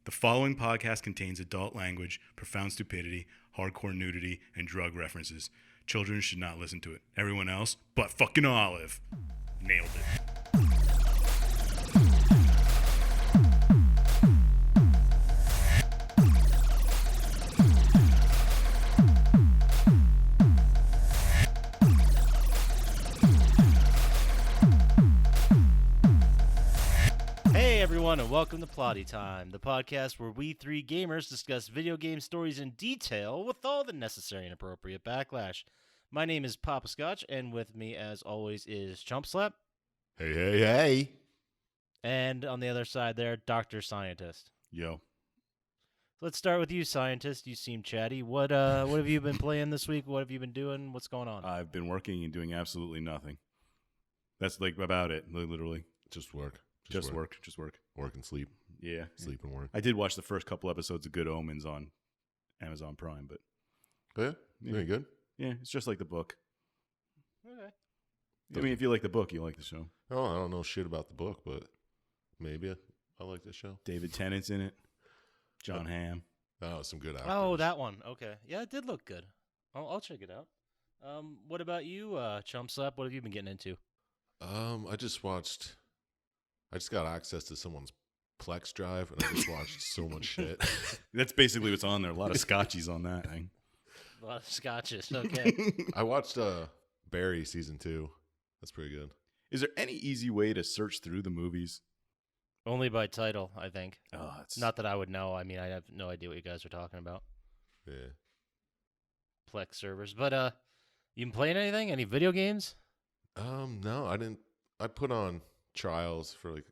The following podcast contains adult language, profound stupidity, hardcore nudity, and drug references. Children should not listen to it. Everyone else, but fucking Olive. Nailed it. And welcome to Plotty Time, the podcast where we three gamers discuss video game stories in detail with all the necessary and appropriate backlash. My name is Poppascotch, and with me, as always, is Chump Slap. Hey. And on the other side there, Dr. Syintist. Yo. Let's start with you, Syintist. You seem chatty. What have you been playing this week? What have you been doing? What's going on? I've been working and doing absolutely nothing. That's like about it, literally. Just work. Just work. Work and sleep. Yeah. Sleep and work. I did watch the first couple episodes of Good Omens on Amazon Prime, but... Oh, yeah? Very good? Yeah, it's just like the book. Okay. I mean, if you like the book, you like the show. Oh, I don't know shit about the book, but maybe I like the show. David Tennant's in it. John Hamm. Oh, some good actors. Oh, that one. Okay. Yeah, it did look good. I'll check it out. What about you, Chump Slap? What have you been getting into? I just got access to someone's Plex drive, and I just watched so much shit. That's basically what's on there. A lot of scotchies on that thing. A lot of scotches. Okay. I watched Barry season 2. That's pretty good. Is there any easy way to search through the movies? Only by title, I think. Oh, it's Not that I would know. I mean, I have no idea what you guys are talking about. Yeah. Plex servers. But, you been playing anything? Any video games? No, I didn't. I put on Trials for like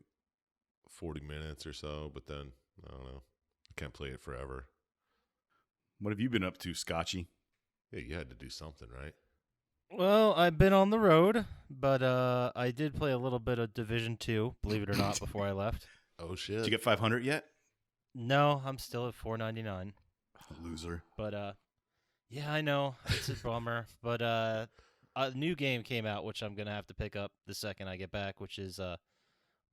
40 minutes or so, but then, I don't know. I can't play it forever. What have you been up to, Scotchy? Yeah, you had to do something, right? Well, I've been on the road, but I did play a little bit of Division 2, believe it or not, before I left. Oh, shit. Did you get 500 yet? No, I'm still at $4.99. Loser. But, yeah, I know. It's a bummer. But a new game came out, which I'm going to have to pick up the second I get back, which is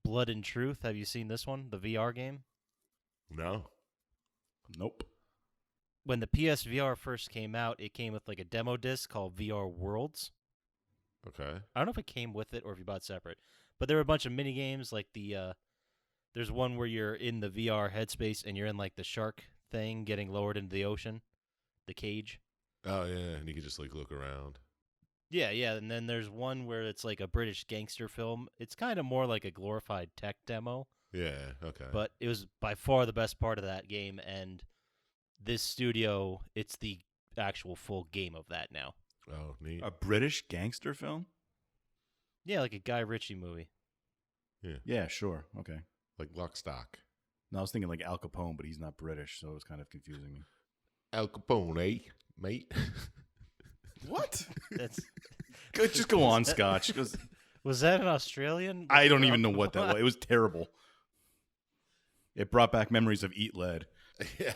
Blood and Truth. Have you seen this one, the VR game? No. Nope. When the PSVR first came out, it came with like a demo disc called VR Worlds. Okay. I don't know if it came with it or if you bought it separate, but there were a bunch of mini games like there's one where you're in the VR headspace and you're in like the shark thing getting lowered into the ocean, the cage. Oh, yeah, and you could just like look around. Yeah, and then there's one where it's like a British gangster film. It's kind of more like a glorified tech demo. Yeah, okay. But it was by far the best part of that game, and this studio, it's the actual full game of that now. Oh, neat. A British gangster film? Yeah, like a Guy Ritchie movie. Yeah. Yeah, sure. Okay. Like Lock, Stock. No, I was thinking like Al Capone, but he's not British, so it was kind of confusing me. Al Capone, mate? What? That's Just go on, Scotch. Was that an Australian? I don't even know what that was. It was terrible. It brought back memories of Eat Lead. Yeah.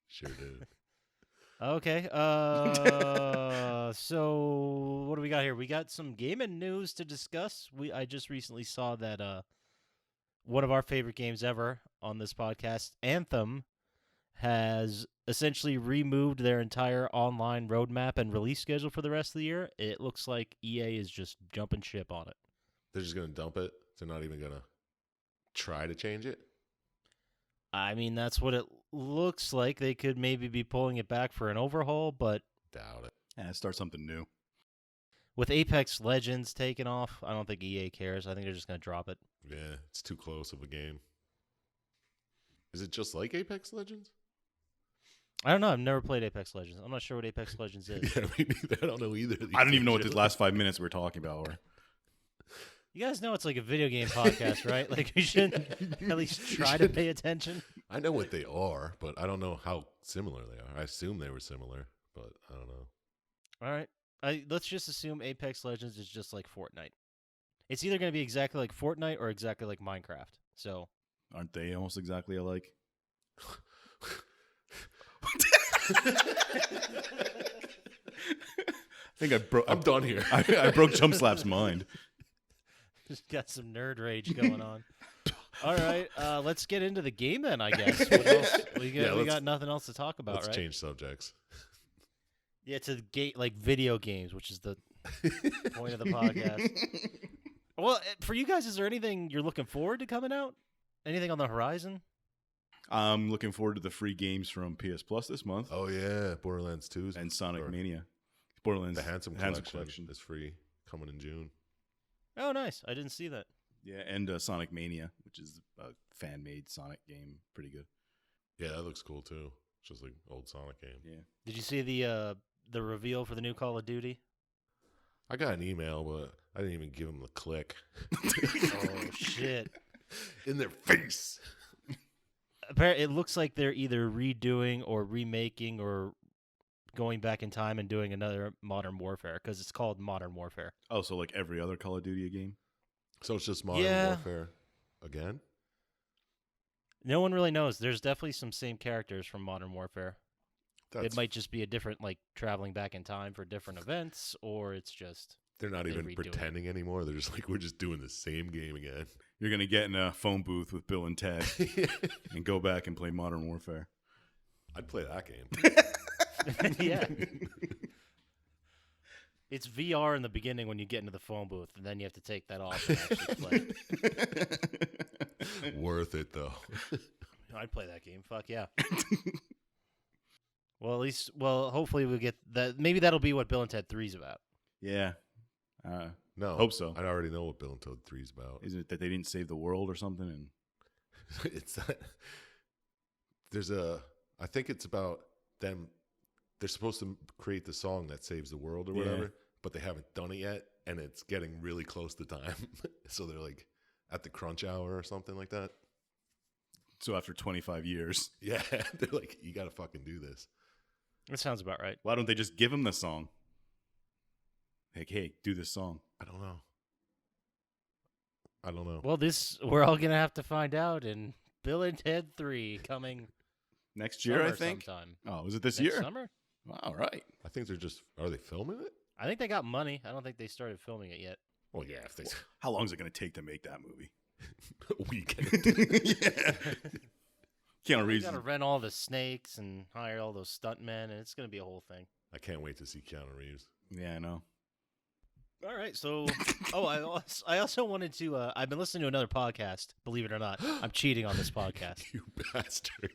Sure did. Okay. So what do we got here? We got some gaming news to discuss. I just recently saw that one of our favorite games ever on this podcast, Anthem, has essentially removed their entire online roadmap and release schedule for the rest of the year. It looks like EA is just jumping ship on it. They're just going to dump it? They're not even going to try to change it? I mean, that's what it looks like. They could maybe be pulling it back for an overhaul, but... Doubt it. Yeah, start something new. With Apex Legends taking off, I don't think EA cares. I think they're just going to drop it. Yeah, it's too close of a game. Is it just like Apex Legends? I don't know. I've never played Apex Legends. I'm not sure what Apex Legends is. Yeah, me neither. I don't know either. I don't even know what the last 5 minutes we're talking about were. You guys know it's like a video game podcast, right? Like, we should at least try to pay attention. I know what they are, but I don't know how similar they are. I assume they were similar, but I don't know. All right. Let's just assume Apex Legends is just like Fortnite. It's either going to be exactly like Fortnite or exactly like Minecraft. So, aren't they almost exactly alike? I think I'm done here. I broke Chump Slap's mind. Just got some nerd rage going on. All right, let's get into the game then. I guess. What else? We let's- got nothing else to talk about, Let's right? change subjects. Yeah, to like video games, which is the point of the podcast. Well, for you guys, is there anything you're looking forward to coming out? Anything on the horizon? I'm looking forward to the free games from PS Plus this month Oh yeah, Borderlands 2 and Sonic or Mania. Borderlands The Handsome Collection is free, coming in June. Oh, nice. I didn't see that. Yeah, and Sonic Mania, which is a fan-made Sonic game, pretty good. Yeah, that looks cool too. It's just like old Sonic game. Yeah. Did you see the reveal for the new Call of Duty? I got an email, but I didn't even give them the click. Oh shit! In their face. Apparently, it looks like they're either redoing or remaking or going back in time and doing another Modern Warfare because it's called Modern Warfare. Oh, so like every other Call of Duty game? So it's just Modern Yeah. Warfare again? No one really knows. There's definitely some same characters from Modern Warfare. That's, It might just be a different, like, traveling back in time for different events, or it's just... they're not they even redo it. pretending anymore. They're just like, we're just doing the same game again. You're going to get in a phone booth with Bill and Ted and go back and play Modern Warfare. I'd play that game. Yeah. It's VR in the beginning when you get into the phone booth, and then you have to take that off and actually play. Worth it though. I'd play that game. Fuck yeah. Well, hopefully we'll get that. Maybe that'll be what Bill and Ted 3's about. Yeah. No, Hope so. I already know what Bill and Ted 3 is about. Isn't it that they didn't save the world or something? And It's that I think it's about them. They're supposed to create the song that saves the world or Yeah. whatever, but they haven't done it yet, and it's getting really close to time. So they're like at the crunch hour or something like that. so after 25 years, Yeah, they're like, you got to fucking do this. That sounds about right. why don't they just give him the song? Like, hey, do this song. I don't know. Well, we're all gonna have to find out in Bill and Ted 3 coming Next year, I summer think. sometime. Oh, was it this Next year? summer. All right. I think are they filming it? I think they got money. I don't think they started filming it yet. Well, yeah, if they How long is it going to take to make that movie? a weekend. Yeah. Keanu They Reeves. gotta rent all the snakes and hire all those stuntmen, and it's gonna be a whole thing. I can't wait to see Keanu Reeves. Yeah, I know. All right, so I also wanted to. I've been listening to another podcast. Believe it or not, I'm cheating on this podcast. You bastard.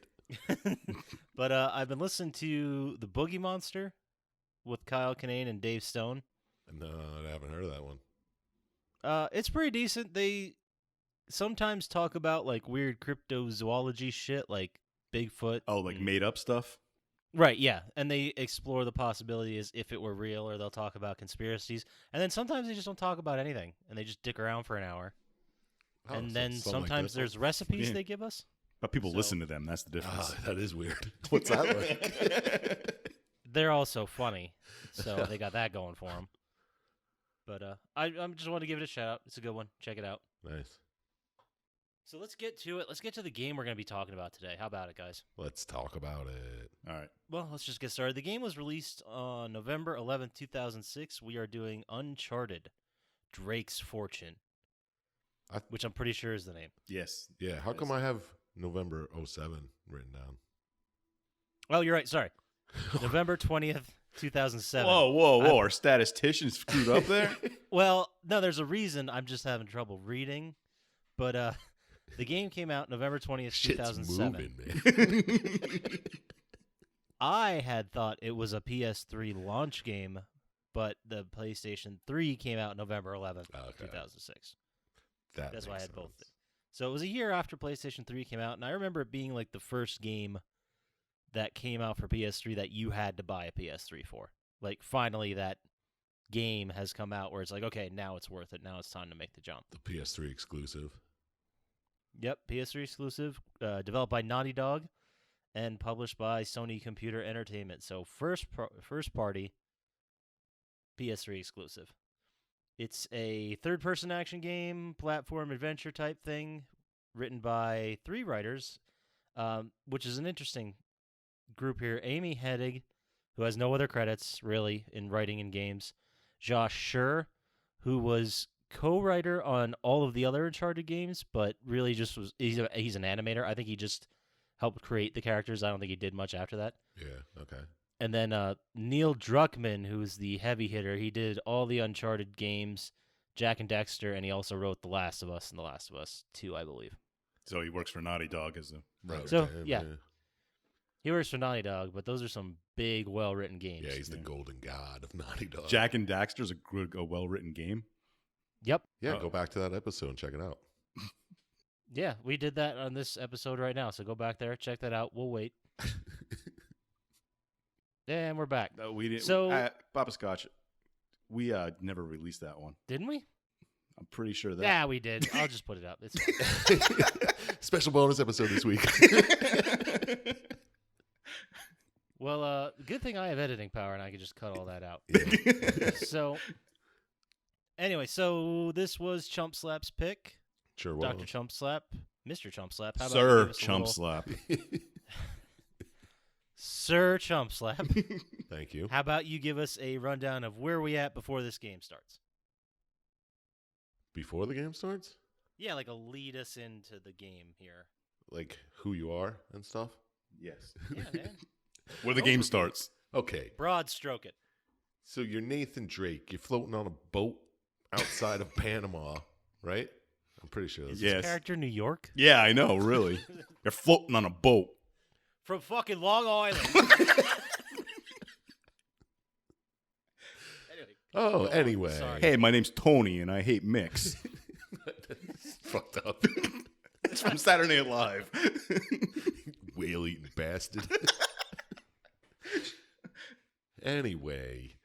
But I've been listening to The Boogie Monster with Kyle Kinane and Dave Stone. No, I haven't heard of that one. It's pretty decent. They sometimes talk about like weird cryptozoology shit, like Bigfoot. Oh, like and- made up stuff? Right, yeah. And they explore the possibility as if it were real, or they'll talk about conspiracies. And then sometimes they just don't talk about anything, and they just dick around for an hour. Oh, And so then it's something like sometimes this there's one? recipes Yeah. they give us. But people So- listen to them. That's the difference. That is weird. What's that like? They're also funny, so they got that going for them. But I'm just want to give it a shout out. It's a good one. Check it out. Nice. So let's get to it. Let's get to the game we're going to be talking about today. How about it, guys? Let's talk about it. All right. Well, let's just get started. The game was released on November 11th, 2006. We are doing Uncharted, Drake's Fortune, which I'm pretty sure is the name. Yes. Yeah, how come I have November 07 written down? Oh, you're right. Sorry. November 20th, 2007. Whoa. Our statistician screwed up there? Well, no, there's a reason. I'm just having trouble reading. But the game came out November 20th, Shit's 2007. moving, man. I had thought it was a PS3 launch game, but the PlayStation 3 came out November 11th, Okay. 2006. That That's why I makes had both. sense. So it was a year after PlayStation 3 came out, and I remember it being like the first game that came out for PS3 that you had to buy a PS3 for. Like, finally, that game has come out where it's like, okay, now it's worth it. Now it's time to make the jump. The PS3 exclusive. Yep, PS3 exclusive, developed by Naughty Dog, and published by Sony Computer Entertainment. So first party, PS3 exclusive. It's a third-person action game, platform adventure type thing, written by 3 writers, which is an interesting group here. Amy Hennig, who has no other credits, really, in writing in games. Josh Schur, who was co-writer on all of the other Uncharted games, but really just he's an animator. I think he just helped create the characters. I don't think he did much after that. Yeah. Okay. And then Neil Druckmann, who's the heavy hitter, he did all the Uncharted games, Jack and Dexter, and he also wrote The Last of Us and The Last of Us 2, I believe. So he works for Naughty Dog as a writer. So, yeah. He works for Naughty Dog, but those are some big, well-written games. Yeah, he's the golden god of Naughty Dog. Jack and Daxter's a well-written game. Yep. Yeah, go back to that episode and check it out. Yeah, we did that on this episode right now, so go back there, check that out. We'll wait. And we're back. No, we didn't. So- Poppascotch, we never released that one. Didn't we? I'm pretty sure that. Yeah, we did. I'll just put it up. It's fine. Special bonus episode this week. Well, good thing I have editing power and I can just cut all that out. Yeah. So, anyway, so this was Chump Slap's pick. Sure was. Dr. Chump Slap. Mr. Chump Slap. How about Sir you give us a Chump little- Slap. Sir Chump Slap. Thank you. How about you give us a rundown of where we at before this game starts? Before the game starts? Yeah, like a lead us into the game here. Like who you are and stuff? Yes. Yeah, man. Where the game starts. Okay. Broad stroke it. So you're Nathan Drake. You're floating on a boat outside of Panama, right? I'm pretty sure that's Is Yes. this character New York? Yeah, I know, really. You're floating on a boat. From fucking Long Island. Anyway, Oh, go on. anyway. Sorry. Hey, my name's Tony, and I hate mix. Fucked up. It's from Saturday Night Live. Whale eating bastard. Anyway,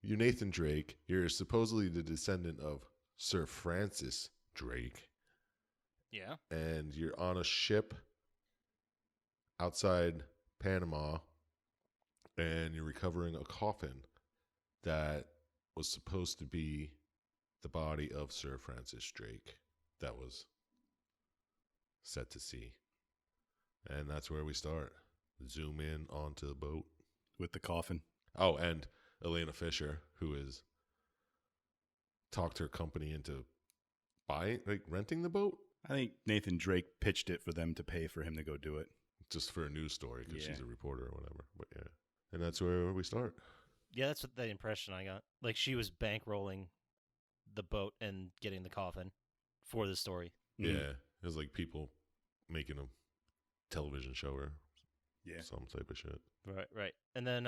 you're Nathan Drake. You're supposedly the descendant of Sir Francis Drake. Yeah. And you're on a ship outside Panama, and you're recovering a coffin that was supposed to be the body of Sir Francis Drake that was set to sea. And that's where we start. Zoom in onto the boat. With the coffin. Oh, and Elena Fisher, who is talked her company into renting the boat I think Nathan Drake pitched it for them to pay for him to go do it. just for a news story because Yeah. she's a reporter or whatever. But yeah, and that's where we start. Yeah, that's what the impression I got. Like she was bankrolling the boat and getting the coffin for the story. Mhm. Yeah, it was like people making a television show or Yeah. some type of shit. Right. And then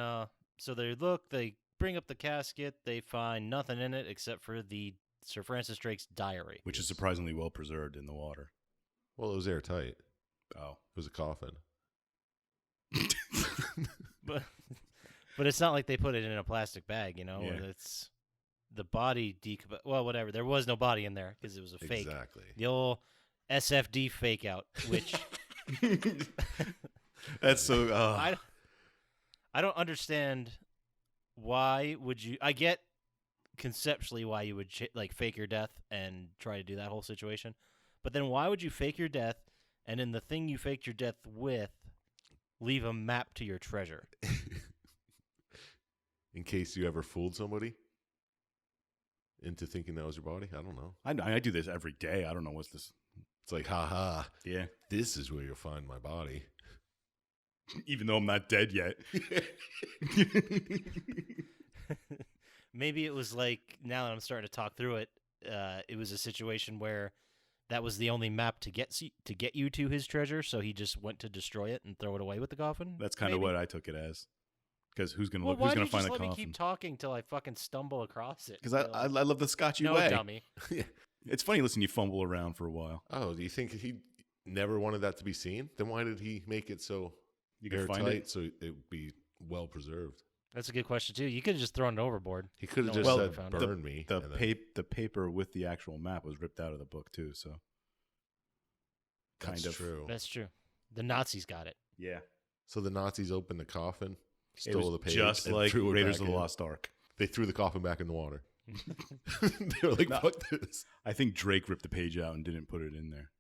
so they bring up the casket, they find nothing in it except for the Sir Francis Drake's diary. Which is surprisingly well preserved in the water. Well, it was airtight. Oh. It was a coffin. But it's not like they put it in a plastic bag, you know? Yeah. It's the body well, whatever. There was no body in there because it was a fake. Exactly. The old SFD fake out, which That's so. I don't understand why would you. I get conceptually why you would fake your death and try to do that whole situation, but then why would you fake your death and in the thing you faked your death with, leave a map to your treasure? In case you ever fooled somebody into thinking that was your body. I don't know. I do this every day. I don't know what's this. It's like, haha, Yeah. this is where you'll find my body. Even though I'm not dead yet. Maybe it was like, now that I'm starting to talk through it, it was a situation where that was the only map to get you to his treasure, so he just went to destroy it and throw it away with the coffin. That's kind of Maybe? what I took it as. Because who's gonna Well, look? why Who's do gonna you find just the let coffin? me keep talking till I fucking stumble across it? Because I love the Scotchy no, way. dummy. It's funny listening you fumble around for a while. Oh, do you think he never wanted that to be seen? Then why did he make it so You can find airtight it. so it would be well preserved? That's a good question too. You could have just thrown it overboard. He could have No just one said, found it. burn me. The and then- the paper with the actual map was ripped out of the book too. So That's kind of. true. That's true. The Nazis got it. Yeah. So the Nazis opened the coffin, It stole was the page, just and like threw it Raiders back of the in. Lost Ark. They threw the coffin back in the water. They were like, No. fuck this. I think Drake ripped the page out and didn't put it in there.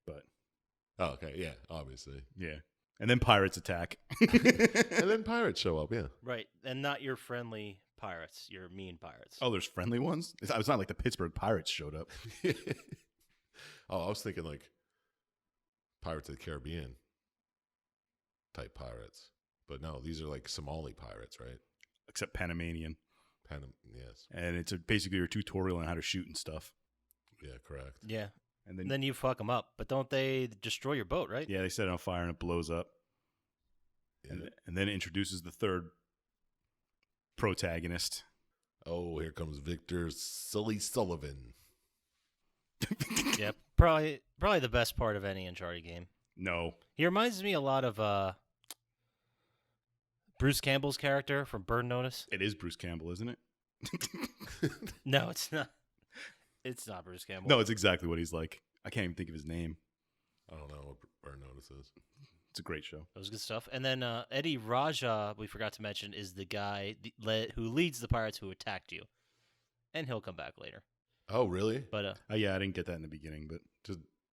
But Oh, okay, yeah, obviously. yeah. And then pirates attack. And then pirates show up, yeah. Right, and not your friendly pirates, your mean pirates. Oh, there's friendly ones? It's not like the Pittsburgh Pirates showed up. Oh, I was thinking like Pirates of the Caribbean type pirates. But no, these are like Somali pirates, right? Except Panamanian. Yes. And it's basically your tutorial on how to shoot and stuff. Yeah, correct. Yeah. And Then you fuck them up. But don't they destroy your boat, right? Yeah, they set it on fire and it blows up. Yeah. And then it introduces the third protagonist. Oh, here comes Victor Sully Sullivan. Yeah, probably the best part of any Uncharted game. No. He reminds me a lot of Bruce Campbell's character from Burn Notice. It is Bruce Campbell, isn't it? No, it's not. It's not Bruce Campbell. No, it's exactly what he's like. I can't even think of his name. I don't know what Burn Notice is. It's a great show. That was good stuff. And then Eddie Raja, we forgot to mention, is the guy who leads the pirates who attacked you. And he'll come back later. Oh, really? But Yeah, I didn't get that in the beginning, but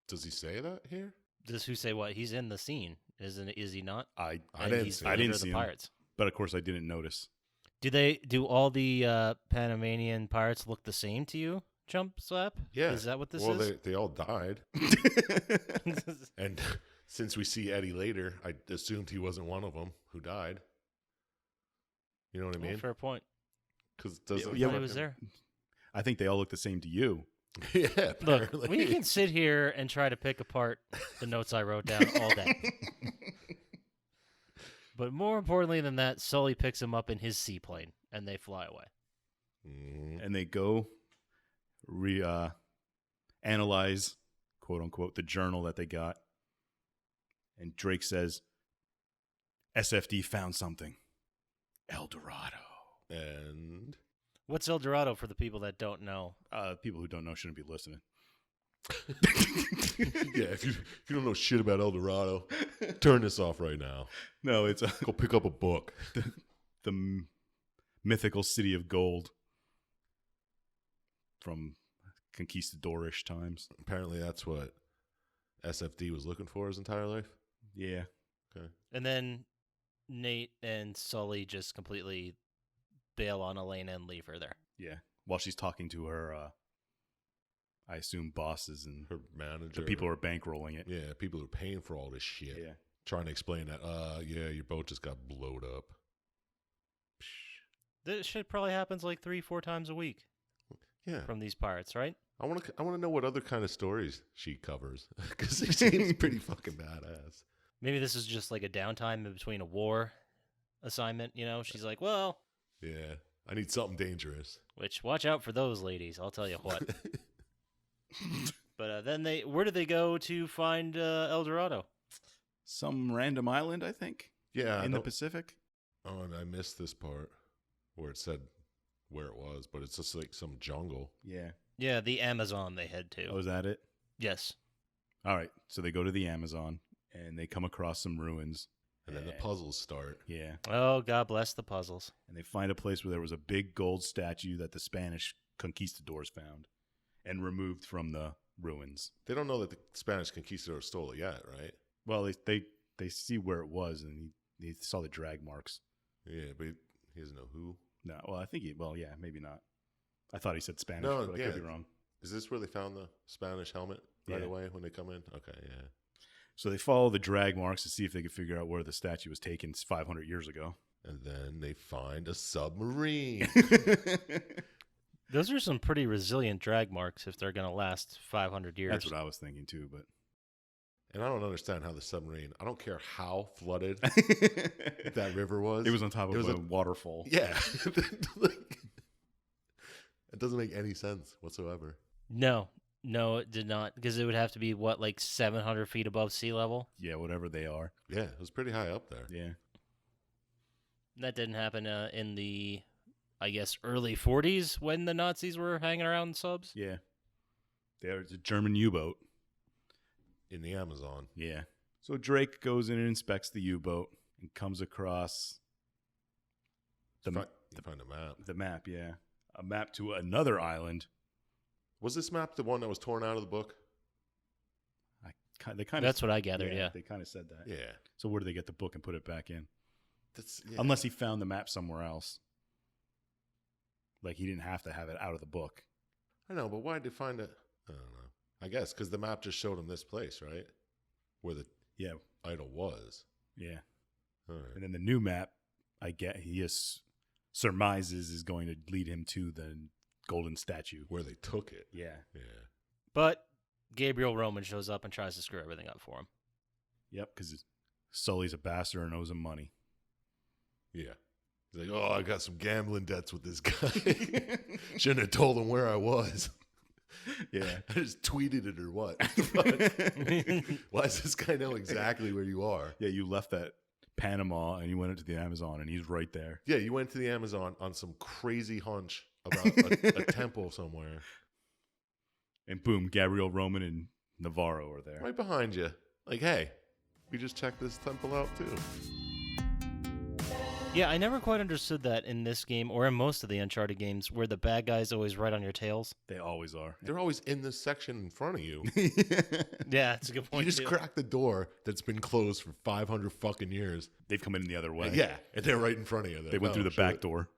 Does he say that here? does who say what? He's in the scene, is he not? I I And didn't he's see the it. I leader didn't of the see him. pirates. But of course I didn't notice. Do all the Panamanian pirates look the same to you, Chump Slap? Yeah. Is that what this well, is? they all died. And since we see Eddie later, I assumed he wasn't one of them who died. You know what I mean? Fair point. Because doesn't Yeah, He was there. I think they all look the same to you. Yeah, Look, apparently. we can sit here and try to pick apart the notes I wrote down all day. But more importantly than that, Sully picks him up in his seaplane, and they fly away. Mhm. And they go analyze, quote unquote, the journal that they got. And Drake says, SFD found something. El Dorado. And What's El Dorado for the people that don't know? People who don't know shouldn't be listening. yeah, if you don't know shit about El Dorado, turn this off right now. No, it's Go pick up a book. the mythical city of gold from conquistadorish times. Apparently, that's what SFD was looking for his entire life. Yeah. Okay. And then Nate and Sully just completely bail on Elena and leave her there. Yeah. While she's talking to her, I assume, bosses and Her manager. the people who are bankrolling it. Yeah, people who are paying for all this shit. Yeah. Trying to explain that, yeah, your boat just got blowed up. This shit probably happens like 3-4 times a week Yeah. from these pirates, right? I want to know what other kind of stories she covers because she seems pretty fucking badass. Maybe this is just like a downtime in between a war assignment, you know? She's like, well, Yeah, I need something dangerous. which watch out for those ladies, I'll tell you what. But then where do they go to find El Dorado? Some random island, I think, Yeah, in the Pacific. Oh, and I missed this part where it said where it was, but it's just like some jungle. Yeah. Yeah, the Amazon they head to. Oh, is that it? Yes. All right. So they go to the Amazon and they come across some ruins. And then the Yeah. puzzles start. Yeah. Oh, God bless the puzzles. And they find a place where there was a big gold statue that the Spanish conquistadors found and removed from the ruins. They don't know that the Spanish conquistadors stole it yet, right? Well, they see where it was and they saw the drag marks. Yeah, but he doesn't know who. No, well, I think yeah, maybe not. I thought he said Spanish, No, but I yeah. could be wrong. Is this where they found the Spanish helmet right Yeah. away when they come in? Okay, yeah. So they follow the drag marks to see if they could figure out where the statue was taken 500 years ago. And then they find a submarine. Those are some pretty resilient drag marks if they're going to last 500 years. That's what I was thinking too, but And I don't understand how the submarine, I don't care how flooded that river was. it was on top It of was a waterfall. Yeah. Like, it doesn't make any sense whatsoever. No, it did not, because it would have to be, what, like 700 feet above sea level? Yeah, whatever they are. Yeah, it was pretty high up there. Yeah. That didn't happen in the, I guess, early 40s when the Nazis were hanging around subs? Yeah. There's a German U-boat. In the Amazon. Yeah. So Drake goes in and inspects the U-boat and comes across You find a map. the map, yeah. A map to another island. Was this map the one that was torn out of the book? They kind of That's what I gathered, yeah. They kind of said that. Yeah. So where do they get the book and put it back in? That's Unless he found the map somewhere else. Like, he didn't have to have it out of the book. I know, but why did they find it? I don't know. I guess because the map just showed him this place, right? Where the Yeah. idol was. Yeah. All right. And then the new map, surmises is going to lead him to the golden statue. Where they took it. Yeah. Yeah. But Gabriel Roman shows up and tries to screw everything up for him. Yep, because Sully's a bastard and owes him money. Yeah. He's like, oh, I got some gambling debts with this guy. Shouldn't have told him where I was. Yeah. I just tweeted it or what? Why does this guy know exactly where you are? Yeah, you left that Panama and you went into the Amazon and he's right there. Yeah, you went to the Amazon on some crazy hunch about a temple somewhere. And boom, Gabriel Roman and Navarro are there. Right behind you. Like, hey, we just checked this temple out too. Yeah, I never quite understood that in this game or in most of the Uncharted games where the bad guys always right on your tails. They always are. They're always in this section in front of you. Yeah, that's a good point. You just crack the door that's been closed for 500 fucking years. They've come in the other way. Yeah, and they're right in front of you. They went through the back door.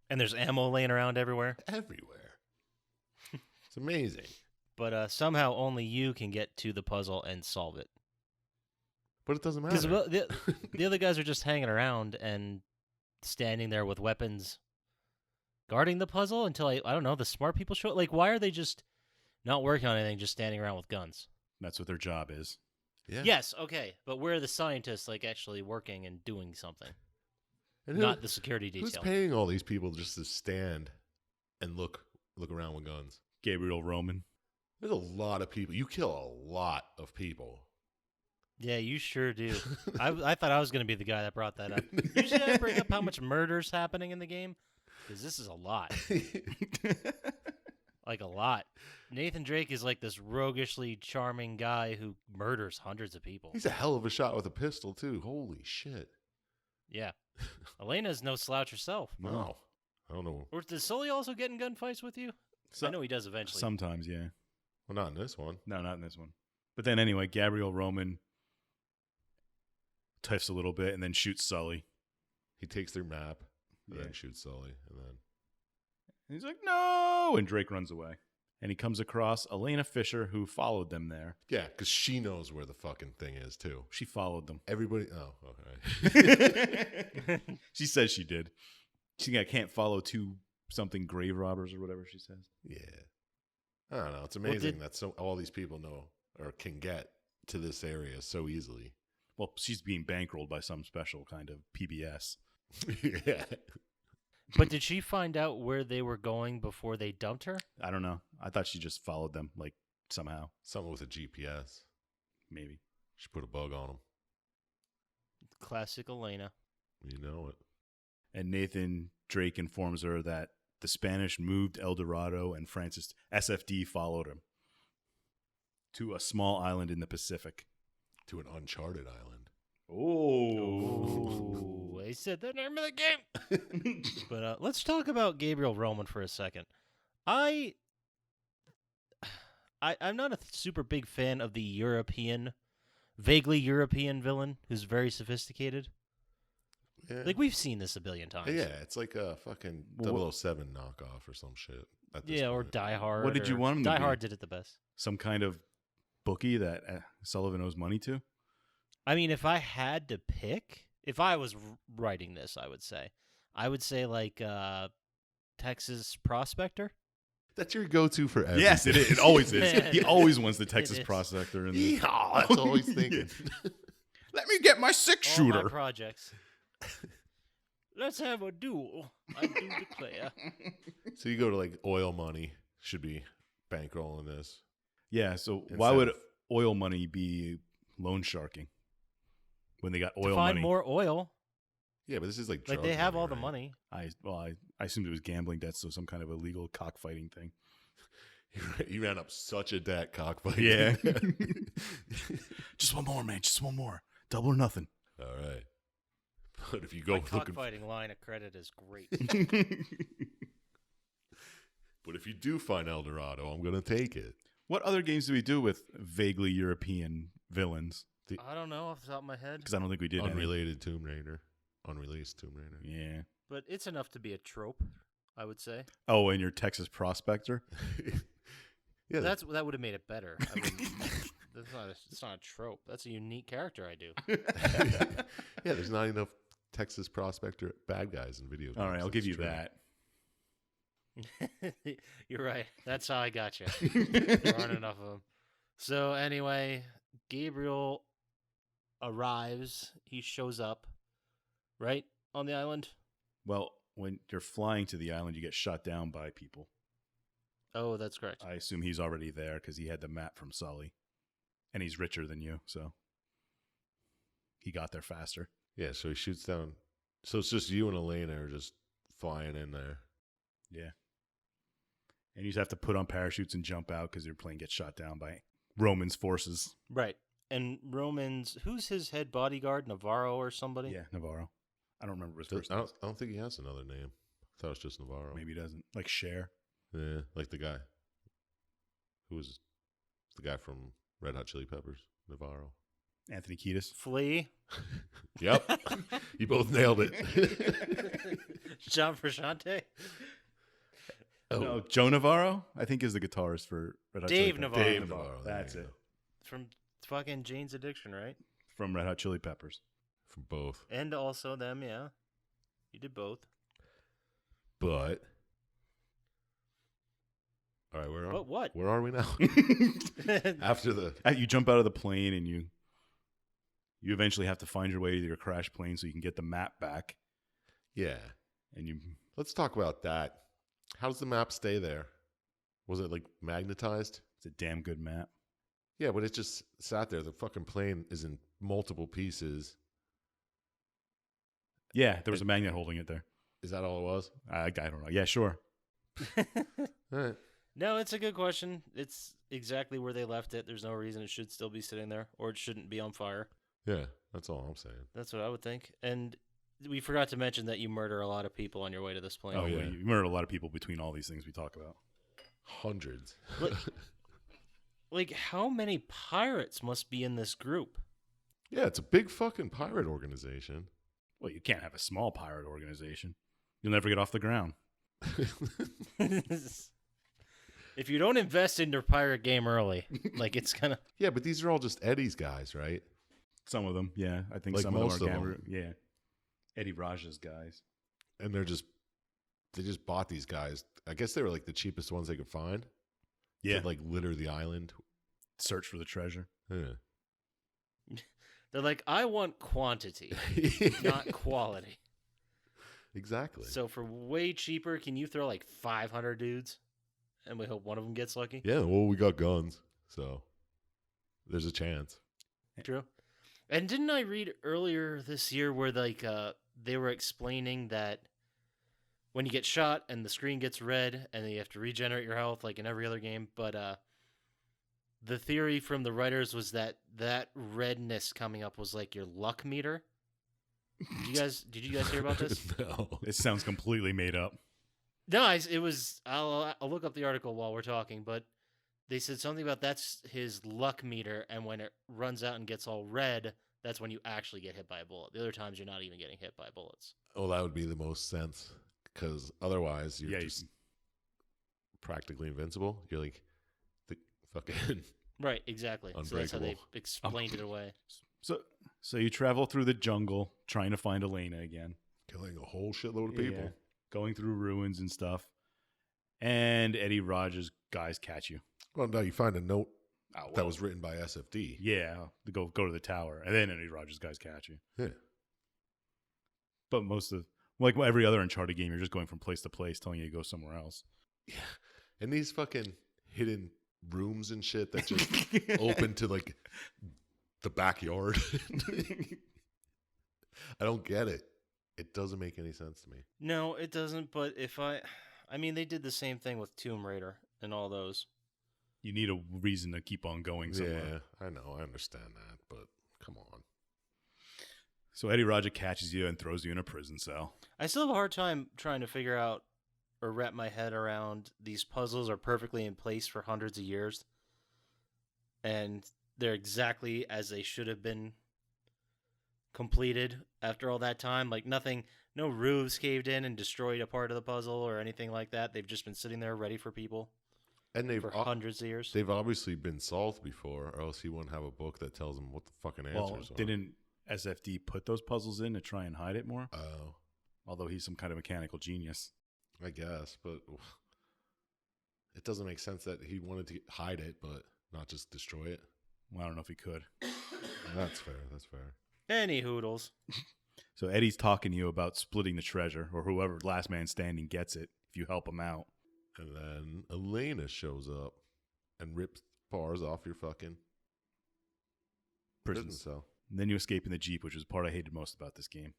And there's ammo laying around everywhere. Everywhere. It's amazing. But somehow only you can get to the puzzle and solve it. But it doesn't Because matter. the other guys are just hanging around and standing there with weapons, guarding the puzzle until I don't know, the smart people show up. Like, why are they just not working on anything, just standing around with guns? That's what their job is. Yeah. Yes, okay, but where are the scientists like actually working and doing something? And Not the security who's detail. paying all these people just to stand and look around with guns? Gabriel Roman. There's a lot of people. You kill a lot of people. Yeah, you sure do. I thought I was going to be the guy that brought that up. Usually I bring up how much murder's happening in the game, because this is a lot. Like, a lot. Nathan Drake is like this roguishly charming guy who murders hundreds of people. He's a hell of a shot with a pistol, too. Holy shit. Yeah. Elena's no slouch herself. No. I don't know. Or does Sully also get in gunfights with you? I know he does eventually. Sometimes, yeah. Well, not in this one. No, not in this one. But then anyway, Gabriel Roman tiffs a little bit and then shoots Sully. He takes their map and Yeah. then shoots Sully. And then And he's like, no! And Drake runs away. And he comes across Elena Fisher, who followed them there. yeah, because she knows where the fucking thing is, too. She followed them. Everybody. Oh, okay. She says she did. She can't follow two something grave robbers or whatever she says. Yeah. I don't know. It's amazing that all these people know or can get to this area so easily. Well, she's being bankrolled by some special kind of PBS. Yeah. But did she find out where they were going before they dumped her? I don't know. I thought she just followed them, like, somehow. Someone with a GPS. Maybe. She put a bug on them. Classic Elena. You know it. And Nathan Drake informs her that the Spanish moved El Dorado and Francis SFD followed him to a small island in the Pacific. To an Uncharted island. Oh, they said the name of the game. But let's talk about Gabriel Roman for a second. I'm not a super big fan of the vaguely European villain who's very sophisticated. Yeah. Like, we've seen this a billion times. Yeah, it's like a fucking 007 knockoff or some shit. Yeah, or Die Hard. What did you want him to Die be? Hard did it the best. Some kind of bookie that Sullivan owes money to? I mean, if I had to pick, if I was writing this, I would say like Texas Prospector. That's your go-to for everything. Yes, it is. It always is. He always wants the Texas is. Prospector. In the... Yeehaw, that's all he's thinking. Let me get my All six-shooter. my projects. Let's have a duel. I do declare. So you go to like oil money, should be bankrolling this. Yeah, so Instead why would of- oil money be loan sharking when they got To oil find money? more oil. Yeah, but this is like Like, drug they have all right? the money. I assumed it was gambling debts, so some kind of illegal cockfighting thing. He ran up such a debt cockfighting. Yeah. Just one more, man. Just one more. Double or nothing. All right. But if you go My looking, cockfighting line of credit is great. but if you do find El Dorado, I'm gonna take it. What other games do we do with vaguely European villains? I don't know off the top of my head. Because I don't think we did. any. Unrelated Tomb Raider, unreleased Tomb Raider. Yeah. but it's enough to be a trope, I would say. Oh, and your Texas prospector. Yeah, That would have made it better. I mean, it's not a trope. That's a unique character I do. yeah. There's not enough Texas prospector bad guys in video games. All right, I'll give you that. You're right. That's how I got you. There aren't enough of them. So anyway, Gabriel arrives. He shows up, right, on the island. Well, when you're flying to the island, you get shot down by people. Oh, that's correct. I assume he's already there because he had the map from Sully. And he's richer than you, so he got there faster. Yeah, so he shoots down. So it's just you and Elena are just flying in there. Yeah. And you just have to put on parachutes and jump out because your plane gets shot down by Roman's forces. Right. And Roman's, who's his head bodyguard? Navarro or somebody? Yeah, Navarro. I don't remember his I first name. don't think he has another name. I thought it was just Navarro. Maybe he doesn't. Like Cher. Yeah, like the guy. Who was the guy from Red Hot Chili Peppers? Navarro. Anthony Kiedis. Flea. Yep. You both nailed it. John Frusciante. Oh, No, Joe Navarro, I think, is the guitarist for Red Hot Dave Chili Peppers. Navarro. Dave Navarro. That's there it. you From fucking Jane's Addiction, right? From Red Hot Chili Peppers. go. From both. And also them, yeah. You did both. But all right, But what? where are we now? After the You jump out of the plane and you eventually have to find your way to your crash plane so you can get the map back. yeah. And you Let's talk about that. How does the map stay there? Was it like magnetized? it's a damn good map. Yeah, but it just sat there. The fucking plane is in multiple pieces. Yeah, there was a magnet holding it there. Is that all it was? I don't know. Yeah, sure. All right. No, it's a good question. It's exactly where they left it. There's no reason it should still be sitting there, or it shouldn't be on fire. Yeah, that's all I'm saying. That's what I would think. And we forgot to mention that you murder a lot of people on your way to this plane. Oh, yeah. yeah. You murdered a lot of people between all these things we talk about. Hundreds. Like, how many pirates must be in this group? Yeah, it's a big fucking pirate organization. Well, you can't have a small pirate organization. You'll never get off the ground. If you don't invest in your pirate game early, like, it's gonna... Yeah, but these are all just Eddie's guys, right? Some of them, yeah. I think Like some of most them of are them. yeah. Eddie Raja's guys. And they just bought these guys. I guess they were like the cheapest ones they could find. Yeah. To like litter the island. Search for the treasure. Yeah. They're like, I want quantity, not quality. Exactly. So for way cheaper, can you throw like 500 dudes? And we hope one of them gets lucky? Yeah, well, we got guns, so there's a chance. True. And didn't I read earlier this year where like they were explaining that when you get shot and the screen gets red and then you have to regenerate your health like in every other game, but the theory from the writers was that redness coming up was like your luck meter. Did you guys hear about this? No. It sounds completely made up. No, it was. I'll look up the article while we're talking, but they said something about that's his luck meter, and when it runs out and gets all red, that's when you actually get hit by a bullet. The other times, you're not even getting hit by bullets. Oh, that would be the most sense, because otherwise you're Yeah, just practically invincible. You're like the fucking Right, exactly. So that's how they Unbreakable. explained it away. So you travel through the jungle trying to find Elena again. killing a whole shitload of people. Yeah, going through ruins and stuff. And Eddie Rogers' guys catch you. Well, no, you find a note Oh, that was written by SFD. Yeah, to go to the tower. And then Eddie Rogers' guys catch you. Yeah. But like every other Uncharted game, you're just going from place to place telling you to go somewhere else. Yeah. And these fucking hidden rooms and shit that just open to like the backyard. I don't get it. It doesn't make any sense to me. No, it doesn't. But I mean, they did the same thing with Tomb Raider and all those. You need a reason to keep on going somewhere. Yeah, I know. I understand that. But come on. So Eddie Rogers catches you and throws you in a prison cell. I still have a hard time trying to figure out or wrap my head around these puzzles are perfectly in place for hundreds of years. And they're exactly as they should have been completed after all that time. Like nothing No roofs caved in and destroyed a part of the puzzle or anything like that. They've just been sitting there ready for people And they've for hundreds of years. they've obviously been solved before, or else he wouldn't have a book that tells him what the fucking answers are. Didn't SFD put those puzzles in to try and hide it more? Oh, Although he's some kind of mechanical genius. I guess, but it doesn't make sense that he wanted to hide it, but not just destroy it. Well, I don't know if he could. That's fair. That's fair. Any hoodles. So Eddie's talking to you about splitting the treasure, or whoever last man standing gets it if you help him out. And then Elena shows up and rips bars off your fucking prison cell. And then you escape in the Jeep, which was the part I hated most about this game.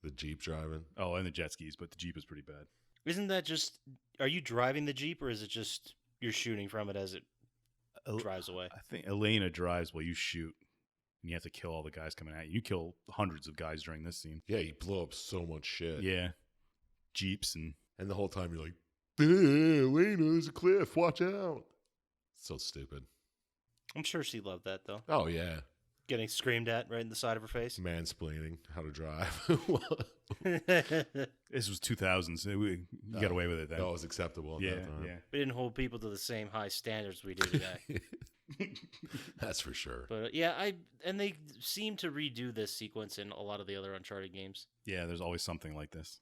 The Jeep driving. Oh, and the jet skis, but the Jeep is pretty bad. Isn't that just... Are you driving the Jeep, or is it just you're shooting from it as it drives away? I think Elena drives while you shoot, and you have to kill all the guys coming at you. You kill hundreds of guys during this scene. Yeah, you blow up so much shit. Yeah. Jeeps and... And the whole time you're like, Elena, there's a cliff. Watch out. So stupid. I'm sure she loved that, though. Oh, yeah. Getting screamed at right in the side of her face. Mansplaining how to drive. This was 2000s. You got away with it then. That was acceptable at yeah, that time. yeah. We didn't hold people to the same high standards we do today. That's for sure. But and they seem to redo this sequence in a lot of the other Uncharted games. Yeah, there's always something like this.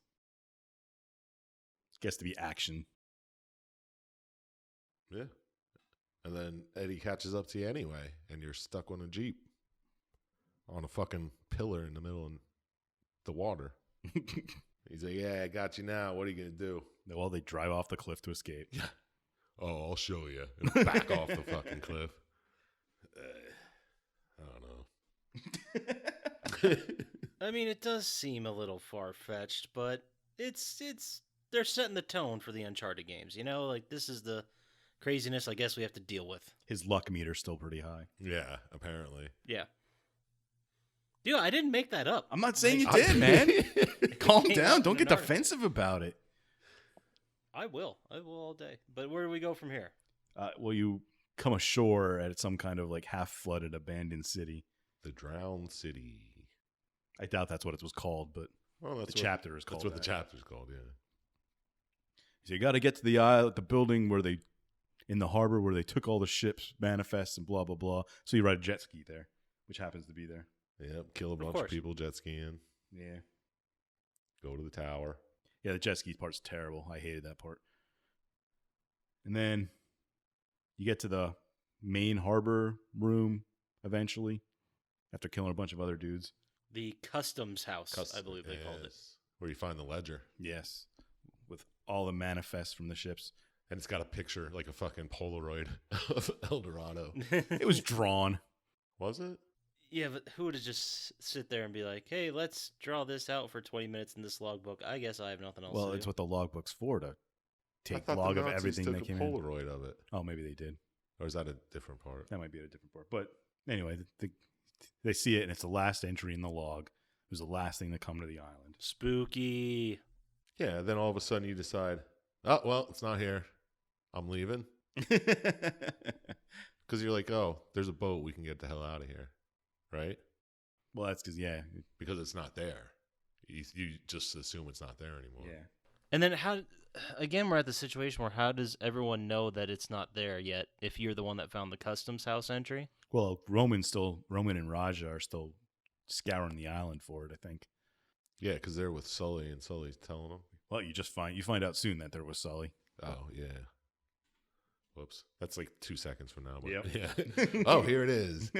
It gets to be action. Yeah. And then Eddie catches up to you anyway, and you're stuck on a Jeep on a fucking pillar in the middle of the water. He's like, yeah, I got you now. What are you going to do? Well, they drive off the cliff to escape. Yeah. Oh, I'll show you. And back off the fucking cliff. I don't know. I mean, it does seem a little far-fetched, but it's they're setting the tone for the Uncharted games, you know? Like, this is the craziness I guess we have to deal with. His luck meter's still pretty high. Yeah, apparently. Yeah. Dude, I didn't make that up. I'm not saying you I did, man. Calm Came down. up Don't in get an article. defensive about it. I will all day. But where do we go from here? Well, you come ashore at some kind of like half-flooded abandoned city. The Drowned City. I doubt that's what it was called, but Well, that's the chapter is called That's what that. the chapter's called, yeah. So you got to get to the building where they, in the harbor where they took all the ships, manifests, and blah, blah, blah. So you ride a jet ski there, which happens to be there. Yep, kill a bunch course. of people jet skiing. Yeah. Go to the tower. Yeah, the jet ski part's terrible. I hated that part. And then you get to the main harbor room eventually after killing a bunch of other dudes. The Customs House, I believe they called it. Yes. Where you find the ledger. Yes. With all the manifests from the ships. And it's got a picture, like a fucking Polaroid of El Dorado. It was drawn. Was it? Yeah, but who would just sit there and be like, hey, let's draw this out for 20 minutes in this logbook? I guess I have nothing else Well, to it's do. what the logbook's for, to I take thought log the of Nazis everything took that a came in. Polaroid of it. Oh, maybe they did. Or is that a different part? That might be at a different part. But anyway, they see it, and it's the last entry in the log. It was the last thing to come to the island. Spooky. Yeah, then all of a sudden you decide, oh, well, it's not here. I'm leaving. Because you're like, oh, there's a boat. We can get the hell out of here. Right? Well, that's because, yeah. Because it's not there. You just assume it's not there anymore. Yeah. And then again, we're at the situation where how does everyone know that it's not there yet if you're the one that found the Customs House entry? Well, Roman and Raja are still scouring the island for it, I think. Yeah, because they're with Sully, and Sully's telling them. Well, you find out soon that there was Sully. Oh, yeah. Whoops. That's like 2 seconds from now. But Yep. Yeah. Oh, here it is.